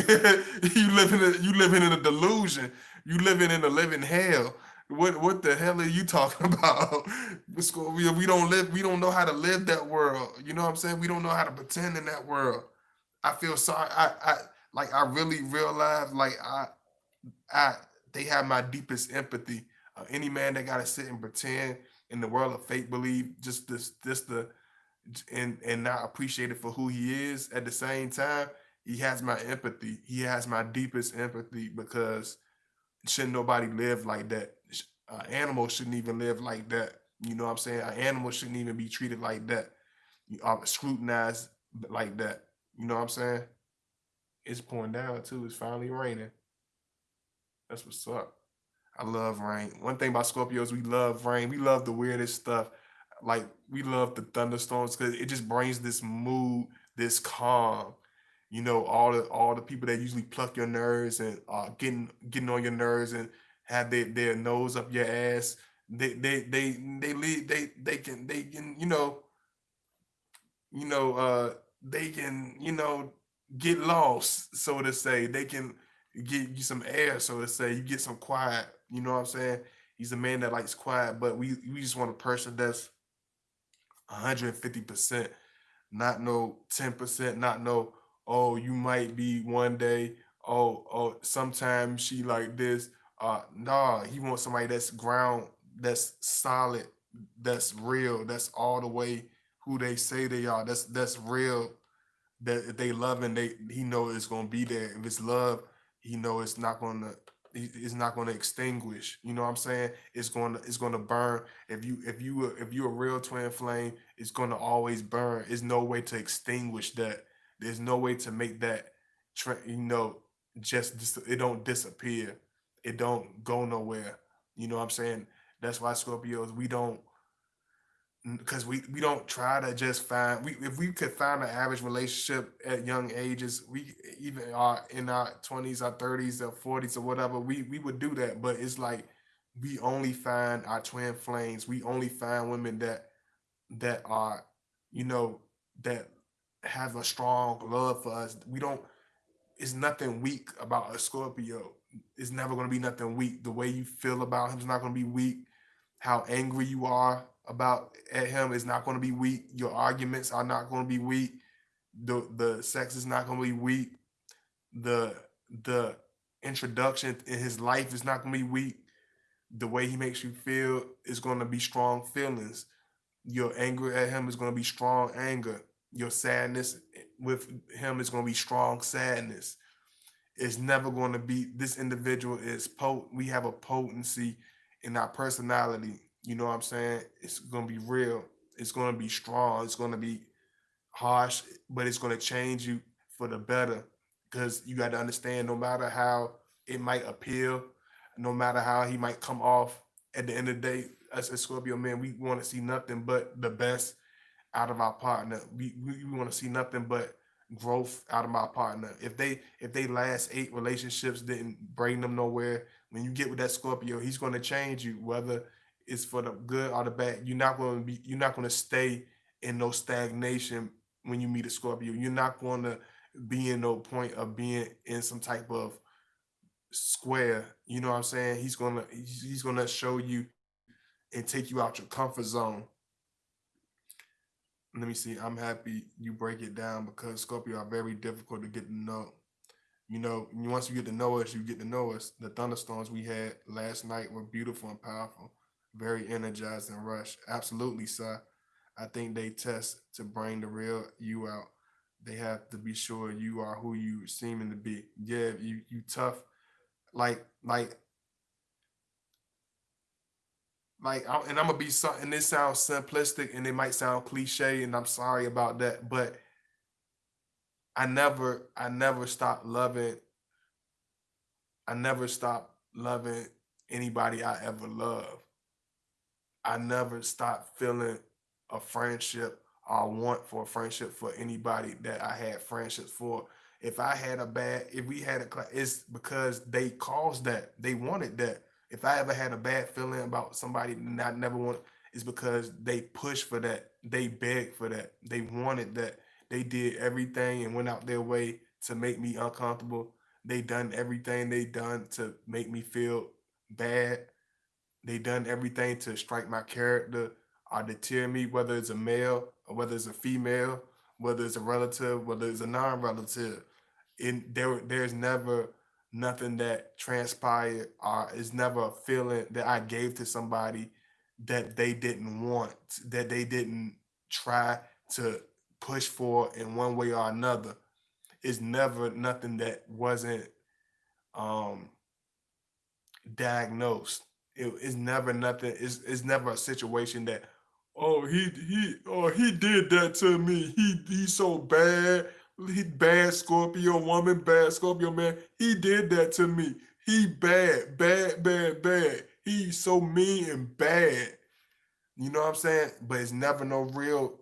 you living in a delusion. You living in a living hell. What the hell are you talking about? We don't know how to live that world. You know what I'm saying? We don't know how to pretend in that world. I feel sorry. I really realize I they have my deepest empathy. Any man that gotta sit and pretend in the world of fake believe, just the and not appreciate it for who he is. At the same time, he has my empathy. He has my deepest empathy because shouldn't nobody live like that. Animals shouldn't even live like that. You know what I'm saying? An animal shouldn't even be treated like that. Scrutinized like that. You know what I'm saying? It's pouring down too. It's finally raining. That's what's up. I love rain. One thing about Scorpios, we love rain. We love the weirdest stuff. Like we love the thunderstorms because it just brings this mood, this calm. All the people that usually pluck your nerves and getting on your nerves and have their nose up your ass. They lead they can you know, they can, get lost, so to say. They can get you some air, so to say. You get some quiet, you know what I'm saying? He's a man that likes quiet, but we just want a person that's 150%, not no 10%, not no, oh, you might be one day, oh, sometimes she like this. Nah, he wants somebody that's ground, that's solid, that's real, that's all the way who they say they are. That's real, that if they love and he know it's gonna be there. If it's love, he know it's not gonna extinguish. You know what I'm saying? It's gonna burn. If you a real twin flame, it's gonna always burn. There's no way to extinguish that. There's no way to make that you know, it don't disappear. It don't go nowhere. You know what I'm saying? That's why Scorpios, we don't, because we don't try to just find, we if we could find an average relationship at young ages, we even are in our 20s, our 30s, or 40s, or whatever, we would do that. But it's like we only find our twin flames. We only find women that are, you know, that have a strong love for us. We don't, it's nothing weak about a Scorpio. It's never going to be nothing weak. The way you feel about him is not going to be weak. How angry you are about at him is not going to be weak. Your arguments are not going to be weak. The sex is not going to be weak. The the introduction in his life is not going to be weak. The way he makes you feel is going to be strong feelings. Your anger at him is going to be strong anger. Your sadness with him is going to be strong sadness. It's never going to be, this individual is potent. We have a potency in our personality. You know what I'm saying? It's going to be real. It's going to be strong. It's going to be harsh, but it's going to change you for the better. Because you got to understand, no matter how it might appeal, no matter how he might come off, at the end of the day, us as Scorpio men, we want to see nothing but the best out of our partner. We want to see nothing but growth out of my partner. If they last 8 relationships didn't bring them nowhere, when you get with that Scorpio, he's going to change you, whether it's for the good or the bad. You're not going to stay in no stagnation when you meet a Scorpio. You're not going to be in no point of being in some type of square. You know what I'm saying? He's gonna show you and take you out your comfort zone. Let me see. I'm happy you break it down because Scorpio are very difficult to get to know. You know, once you get to know us, you get to know us. The thunderstorms we had last night were beautiful and powerful, very energized and rushed. Absolutely, sir. I think they test to bring the real you out. They have to be sure you are who you seeming to be. Yeah, you tough. Like and I'm gonna be something. This sounds simplistic and it might sound cliche, and I'm sorry about that, but I never stopped loving. I never stopped loving anybody I ever loved. I never stopped feeling a friendship or want for a friendship for anybody that I had friendships for. If we had it's because they caused that. They wanted that. If I ever had a bad feeling about somebody and I never want, it's because they pushed for that. They begged for that. They wanted that. They did everything and went out their way to make me uncomfortable. They done everything they done to make me feel bad. They done everything to strike my character or deter me, whether it's a male or whether it's a female, whether it's a relative, whether it's a non-relative. There's never nothing that transpired or is never a feeling that I gave to somebody that they didn't want, that they didn't try to push for in one way or another. It's never nothing that wasn't um diagnosed. It's never nothing. It's never a situation that, oh, he did that to me. He's so bad. He bad Scorpio woman, bad Scorpio man. He did that to me. He bad. He's so mean and bad. You know what I'm saying? But it's never no real,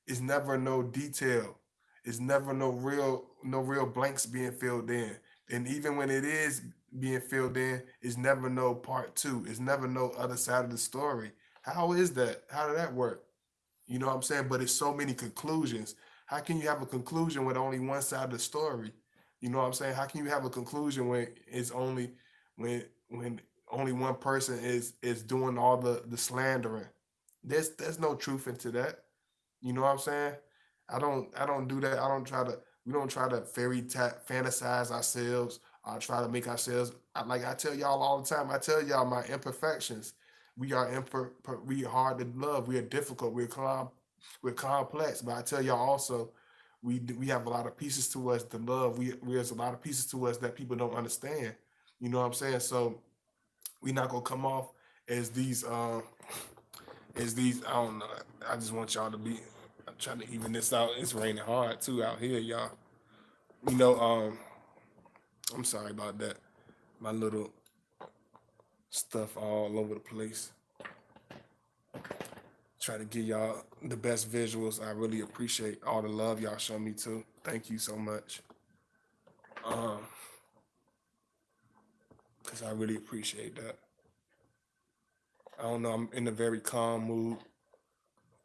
it's never no detail. It's never no real blanks being filled in. And even when it is being filled in, it's never no part two. It's never no other side of the story. How is that? How did that work? You know what I'm saying? But it's so many conclusions. How can you have a conclusion with only one side of the story? You know what I'm saying? How can you have a conclusion when it's only when only one person is doing all the slandering. There's no truth into that. You know what I'm saying? I don't do that. I don't try to we don't try to fantasize ourselves. I try to make ourselves like I tell y'all all the time. I tell y'all my imperfections. We are hard to love. We are difficult. We're complex. But I tell y'all also, we have a lot of pieces to us to love. There's a lot of pieces to us that people don't understand. You know what I'm saying? So we not gonna come off as these. I don't know. I just want y'all to be. I'm trying to even this out. It's raining hard too out here, y'all. You know, I'm sorry about that. My little stuff all over the place. Try to give y'all the best visuals. I really appreciate all the love y'all show me too. Thank you so much. Cause I really appreciate that. I don't know. I'm in a very calm mood,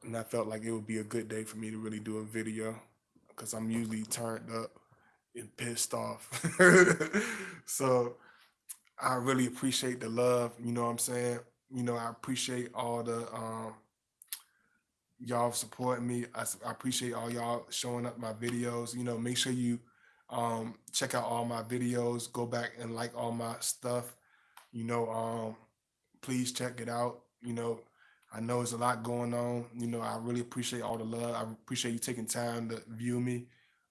and I felt like it would be a good day for me to really do a video, cause I'm usually turned up and pissed off. So I really appreciate the love. You know what I'm saying? You know, I appreciate all the y'all supporting me. I appreciate all y'all showing up my videos. You know, make sure you check out all my videos. Go back and like all my stuff. You know, please check it out. You know, I know there's a lot going on. You know, I really appreciate all the love. I appreciate you taking time to view me.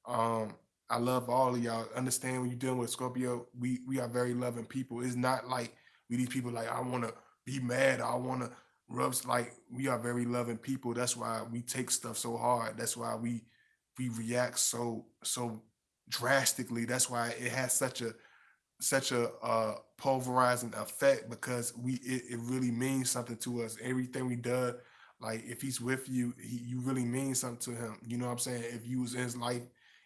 Um, I love all of y'all. Understand when you're dealing with Scorpio, we are very loving people. It's not like we these people like I want to be mad. I want to rubs like we are very loving people. That's why we take stuff so hard. That's why we react so drastically. That's why it has such a pulverizing effect because it really means something to us. Everything we do, like if he's with you, you really mean something to him. You know what I'm saying? If you was in his life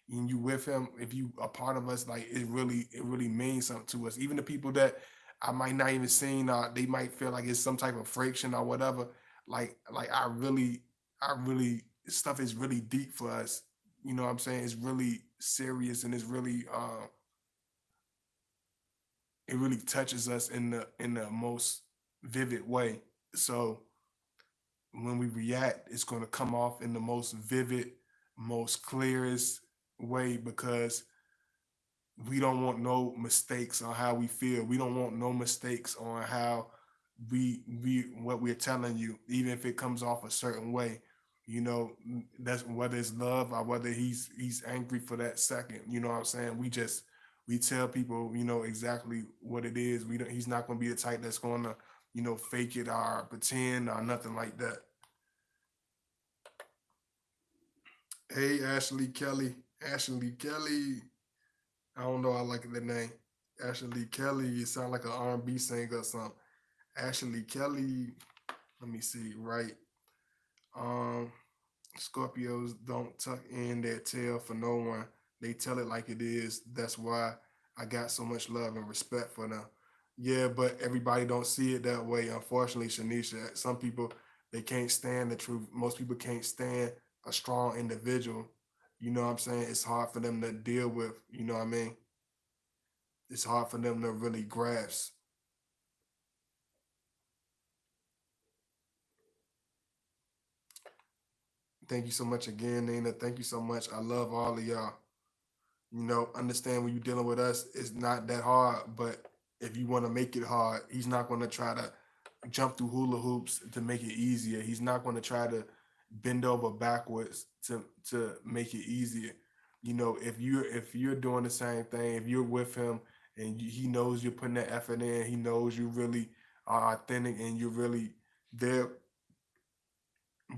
and you with him, if you a part of us, like it really means something to us. Even the people that I might not even seen, they might feel like it's some type of friction or whatever. Like I really stuff is really deep for us. You know what I'm saying? It's really serious and it's really it really touches us in the most vivid way. So when we react, it's going to come off in the most vivid, most clearest way because we don't want no mistakes on how we feel. We don't want no mistakes on how we what we're telling you, even if it comes off a certain way. You know, that's whether it's love or whether he's angry for that second. You know what I'm saying? We tell people, exactly what it is. We don't, he's not going to be the type that's going to, fake it or pretend or nothing like that. Hey, Ashley Kelly. Ashley Kelly. I don't know. I like the name. Ashley Kelly. It sounds like an R&B singer or something. Ashley Kelly. Let me see. Right. Um, Scorpios don't tuck in their tail for no one. They tell it like it is. That's why I got so much love and respect for them. Yeah, but everybody don't see it that way. Unfortunately, Shanisha, some people they can't stand the truth. Most people can't stand a strong individual. You know what I'm saying? It's hard for them to deal with. You know what I mean? It's hard for them to really grasp. Thank you so much again, Nina. Thank you so much. I love all of y'all. Understand when you're dealing with us, it's not that hard. But if you want to make it hard, he's not going to try to jump through hula hoops to make it easier. He's not going to try to bend over backwards to make it easier. If you're doing the same thing, if you're with him and he knows you're putting that effort in, he knows you really are authentic and you're really there,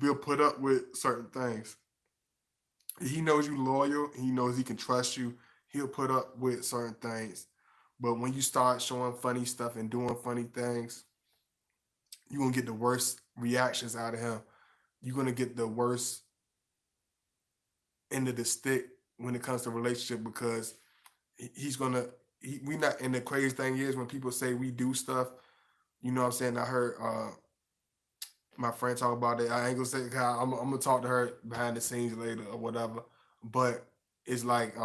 we'll put up with certain things. He knows you loyal. He knows he can trust you. He'll put up with certain things. But when you start showing funny stuff and doing funny things, you're gonna get the worst reactions out of him. You're gonna get the worst end of the stick when it comes to relationship because he's gonna. We not. And the crazy thing is when people say we do stuff. You know what I'm saying? I heard my friend talk about it. I ain't gonna say how I'm gonna talk to her behind the scenes later or whatever. But it's like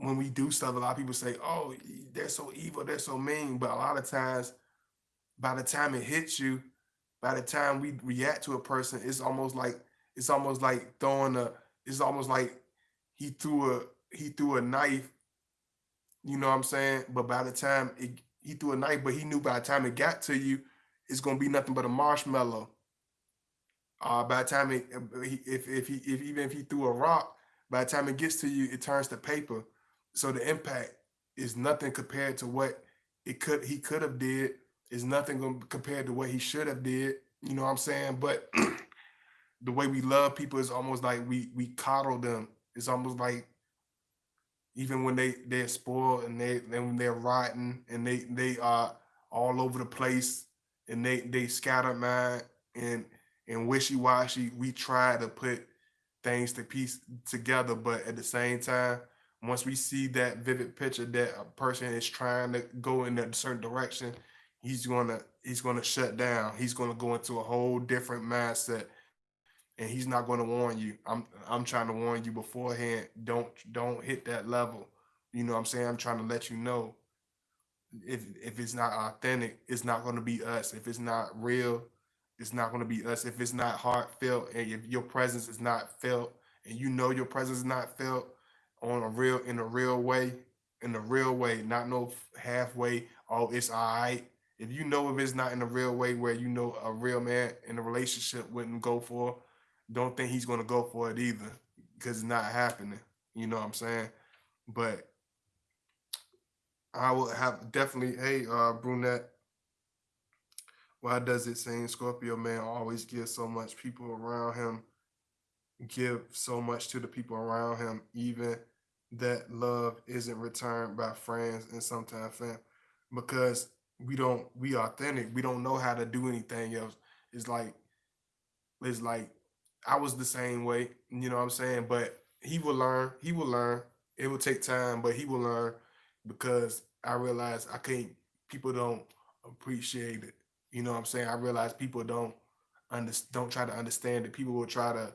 when we do stuff, a lot of people say, "Oh, they're so evil, they're so mean," but a lot of times, by the time it hits you, by the time we react to a person, it's almost like throwing a, it's almost like he threw a knife, you know what I'm saying? But by the time he threw a knife, but he knew by the time it got to you, it's gonna be nothing but a marshmallow. By the time if even if he threw a rock, by the time it gets to you, it turns to paper. So the impact is nothing compared to what he could have did. Is nothing compared to what he should have did. You know what I'm saying? But the way we love people is almost like we coddle them. It's almost like even when they're spoiled and when they're rotten and they are all over the place and they scatter mind and wishy washy. We try to put things to piece together, but at the same time, once we see that vivid picture that a person is trying to go in a certain direction, he's gonna shut down. He's gonna go into a whole different mindset, and he's not gonna warn you. I'm trying to warn you beforehand. Don't hit that level. You know what I'm saying? I'm trying to let you know if it's not authentic, it's not going to be us. If it's not real, it's not going to be us. If it's not heartfelt and if your presence is not felt and you know your presence is not felt on a real in a real way, not no halfway. Oh, it's all right. If you know if it's not in a real way where you know a real man in a relationship wouldn't go for, don't think he's going to go for it either because it's not happening. You know what I'm saying? But I will have definitely. Hey, brunette. Why does it seem Scorpio man always gives so much people around him, give so much to the people around him, even that love isn't returned by friends and sometimes fam, because we authentic. We don't know how to do anything else. It's like it's like I was the same way, you know what I'm saying? But he will learn. He will learn. It will take time, but he will learn because I realize I can't. People don't appreciate it. You know what I'm saying? I realize people don't try to understand it. People will try to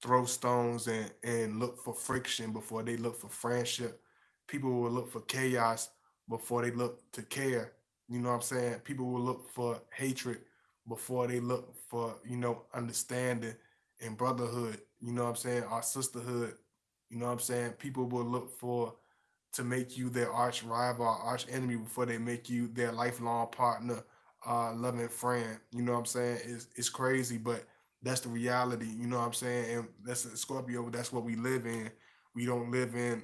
throw stones and look for friction before they look for friendship. People will look for chaos before they look to care. You know what I'm saying? People will look for hatred before they look for, understanding and brotherhood. You know what I'm saying? Our sisterhood. You know what I'm saying? People will look for to make you their arch rival, arch enemy before they make you their lifelong partner, loving friend. You know what I'm saying? It's crazy, but that's the reality. You know what I'm saying? And that's a Scorpio. That's what we live in. We don't live in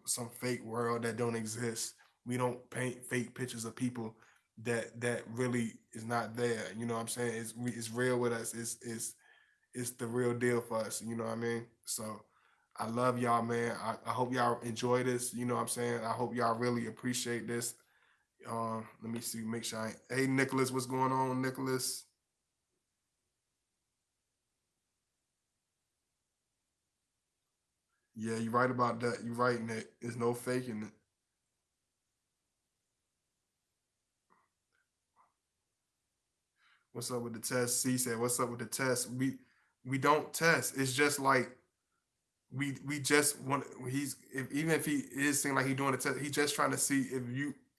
some fake world that don't exist. We don't paint fake pictures of people that really is not there. You know what I'm saying? It's real with us. It's the real deal for us. You know what I mean? So I love y'all, man. I hope y'all enjoy this. You know what I'm saying? I hope y'all really appreciate this. Let me see, make sure hey Nicholas, what's going on, Nicholas? Yeah, you're right about that. You're right, Nick. There's no faking it. What's up with the test? C said, what's up with the test? We don't test. It's just like we just want even if he is seeming like he doing the test, he just trying to see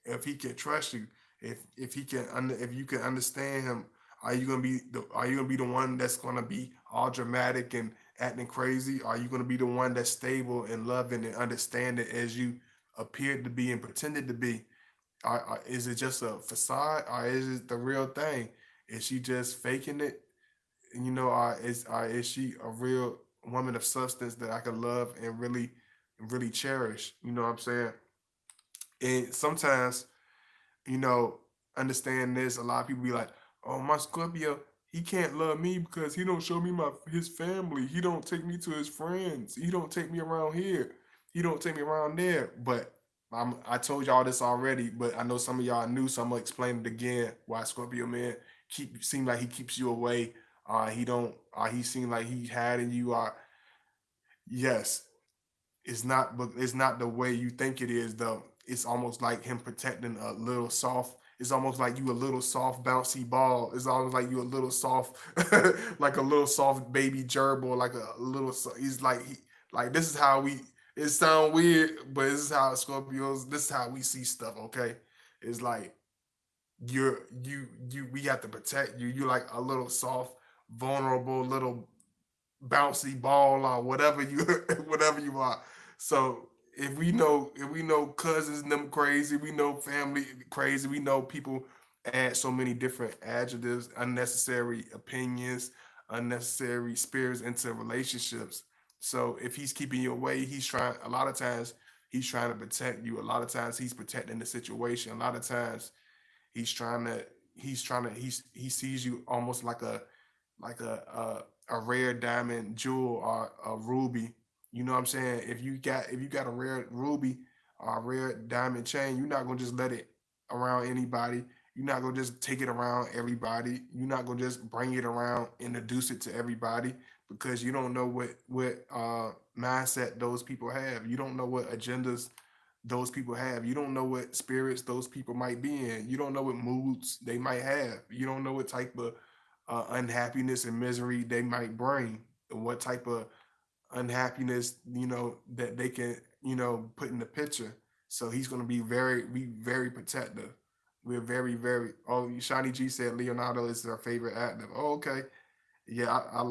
if he can trust you, if he can if you can understand him. Are you gonna be the one that's gonna be all dramatic and acting crazy? Are you gonna be the one that's stable and loving and understanding as you appeared to be and pretended to be? Is it just a facade or is it the real thing? Is she just faking it? Is she a real woman of substance that I could love and really cherish? You know what I'm saying? And sometimes, you know, understand this. A lot of people be like, "Oh, my Scorpio, he can't love me because he don't show me his family. He don't take me to his friends. He don't take me around here. He don't take me around there." But I told y'all this already, but I know some of y'all knew, so I'm gonna explain it again. Why Scorpio man seem like he keeps you away. He don't. He seem like he hiding you. Yes, it's not the way you think it is though. It's almost like him protecting a little soft. It's almost like you a little soft bouncy ball. It's almost like you a little soft, like a little soft baby gerbil, like a little. He's like this is how we. It sound weird, but this is how Scorpios. This is how we see stuff. Okay, it's like you. We have to protect you. You're like a little soft, vulnerable, little bouncy ball or whatever you whatever you are. So if we know cousins and them crazy, we know family crazy, we know people add so many different adjectives, unnecessary opinions, unnecessary spirits into relationships. So if he's keeping you away, he's trying a lot of times he's trying to protect you. A lot of times he's protecting the situation. A lot of times he's trying to he sees you almost like a rare diamond jewel or a ruby. You know what I'm saying? If you got a rare ruby or a rare diamond chain, you're not gonna just let it around anybody. You're not gonna just take it around everybody. You're not gonna just bring it around, introduce it to everybody because you don't know what mindset those people have. You don't know what agendas those people have. You don't know what spirits those people might be in. You don't know what moods they might have. You don't know what type of unhappiness and misery they might bring, and what type of unhappiness that they can put in the picture. So he's going to be very protective. We're very. Oh, Shani G said Leonardo is their favorite actor. Oh, okay. Yeah, I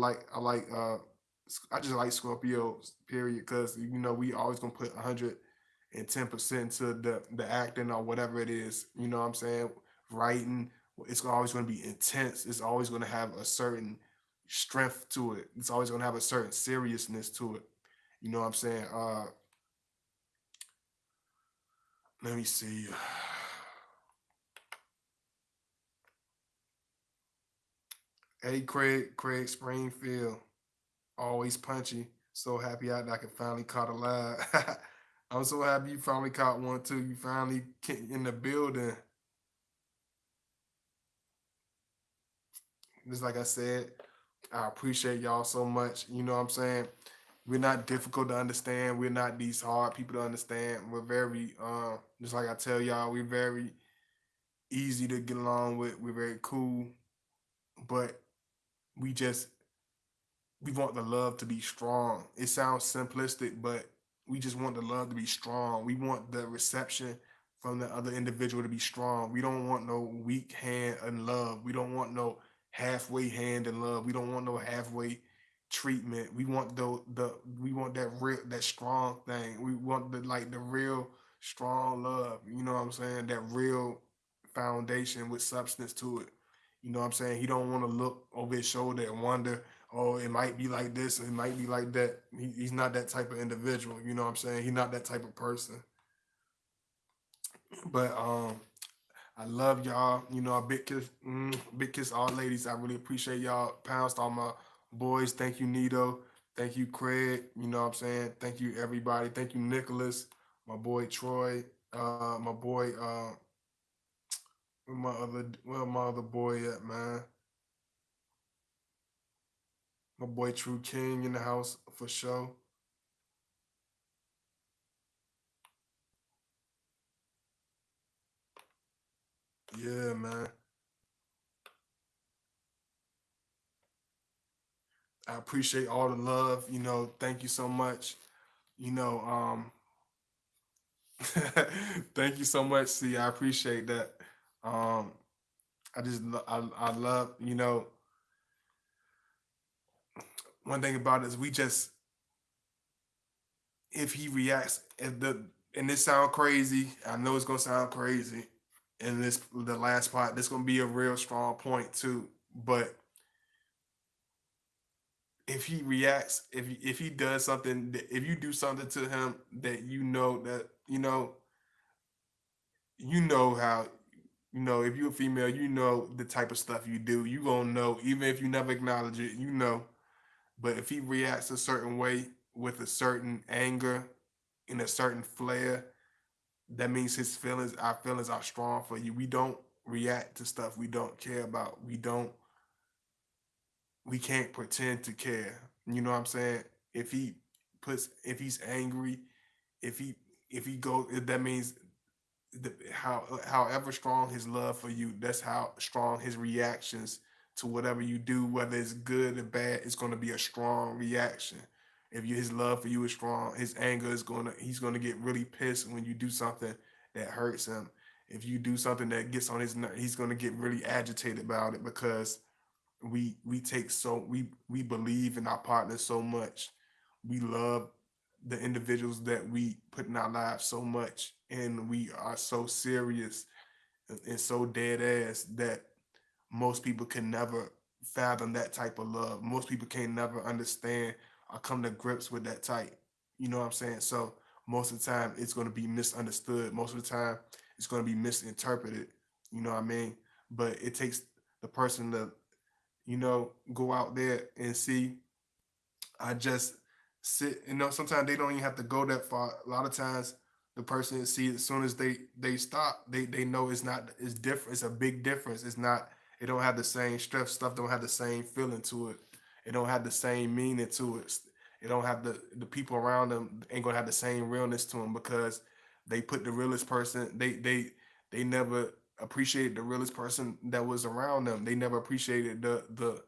just like Scorpios, period, because we always gonna put 110% to the acting or whatever it is. You know what I'm saying? Writing, it's always gonna be intense. It's always gonna have a certain strength to it. It's always gonna have a certain seriousness to it. You know what I'm saying? Let me see. Hey, Craig Springfield. Always punchy. So happy I can finally caught a live. I'm so happy you finally caught one too. You finally in the building. Just like I said, I appreciate y'all so much. You know what I'm saying? We're not difficult to understand. We're not these hard people to understand. We're very, just like I tell y'all, we're very easy to get along with. We're very cool, but we just we want the love to be strong. It sounds simplistic, but we just want the love to be strong. We want the reception from the other individual to be strong. We don't want no weak hand in love. We don't want no halfway hand in love. We don't want no halfway treatment. We want we want that strong thing. We want the real strong love. You know what I'm saying? That real foundation with substance to it. You know what I'm saying? He don't want to look over his shoulder and wonder, oh, it might be like this, it might be like that. He's not that type of individual. You know what I'm saying? He's not that type of person. But I love y'all. A big kiss, all ladies. I really appreciate y'all. Pounds to all my boys. Thank you, Nito. Thank you, Craig. You know what I'm saying? Thank you, everybody. Thank you, Nicholas. My boy Troy. My boy. Where my other boy at, man? My boy True King in the house for sure. Yeah, man. I appreciate all the love. Thank you so much. You know, thank you so much. See, I appreciate that. Um, I love. One thing about it is we just if he reacts and this sound crazy. I know it's gonna sound crazy. And the last part, this gonna be a real strong point too. But if he reacts, if he does something, if you do something to him that how if you're a female, the type of stuff you do. You gonna know, even if you never acknowledge it. But if he reacts a certain way with a certain anger in a certain flair, that means our feelings are strong for you. We don't react to stuff we don't care about. We can't pretend to care. You know what I'm saying? If he's angry, if he if he goes, that means however strong his love for you, that's how strong his reactions to whatever you do, whether it's good or bad, it's going to be a strong reaction. If his love for you is strong, his anger is he's gonna get really pissed when you do something that hurts him. If you do something that gets on his nerve, he's gonna get really agitated about it because we take so we believe in our partners so much. We love the individuals that we put in our lives so much, and we are so serious and so dead ass that most people can never fathom that type of love. Most people can never understand or come to grips with that type. You know what I'm saying? So most of the time it's going to be misunderstood. Most of the time it's going to be misinterpreted. You know what I mean? But it takes the person to, go out there and see. I just sit. Sometimes they don't even have to go that far. A lot of times, the person see as soon as they stop, they know it's not. It's different. It's a big difference. It's not. It don't have the same stress. Stuff don't have the same feeling to it. It don't have the same meaning to it. It don't have the people around them ain't gonna have the same realness to them because they put the realest person. They never appreciated the realest person that was around them. They never appreciated the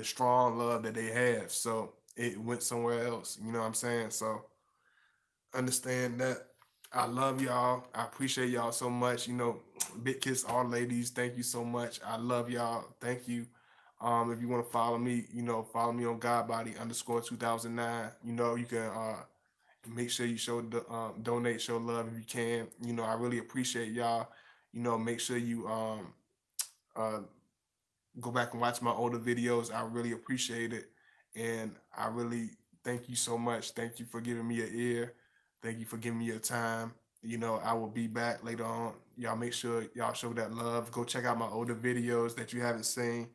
strong love that they have. So it went somewhere else. You know what I'm saying? So understand that. I love y'all. I appreciate y'all so much. Big kiss all ladies. Thank you so much. I love y'all. Thank you. If you want to follow me, follow me on Godbody underscore 2009. You can make sure you show the donate, show love if you can. I really appreciate y'all. Make sure you uh go back and watch my older videos. I really appreciate it. And I really thank you so much. Thank you for giving me an ear. Thank you for giving me your time. I will be back later on. Y'all make sure y'all show that love. Go check out my older videos that you haven't seen.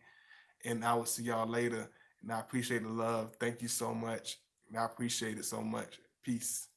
And I will see y'all later. And I appreciate the love. Thank you so much. And I appreciate it so much. Peace.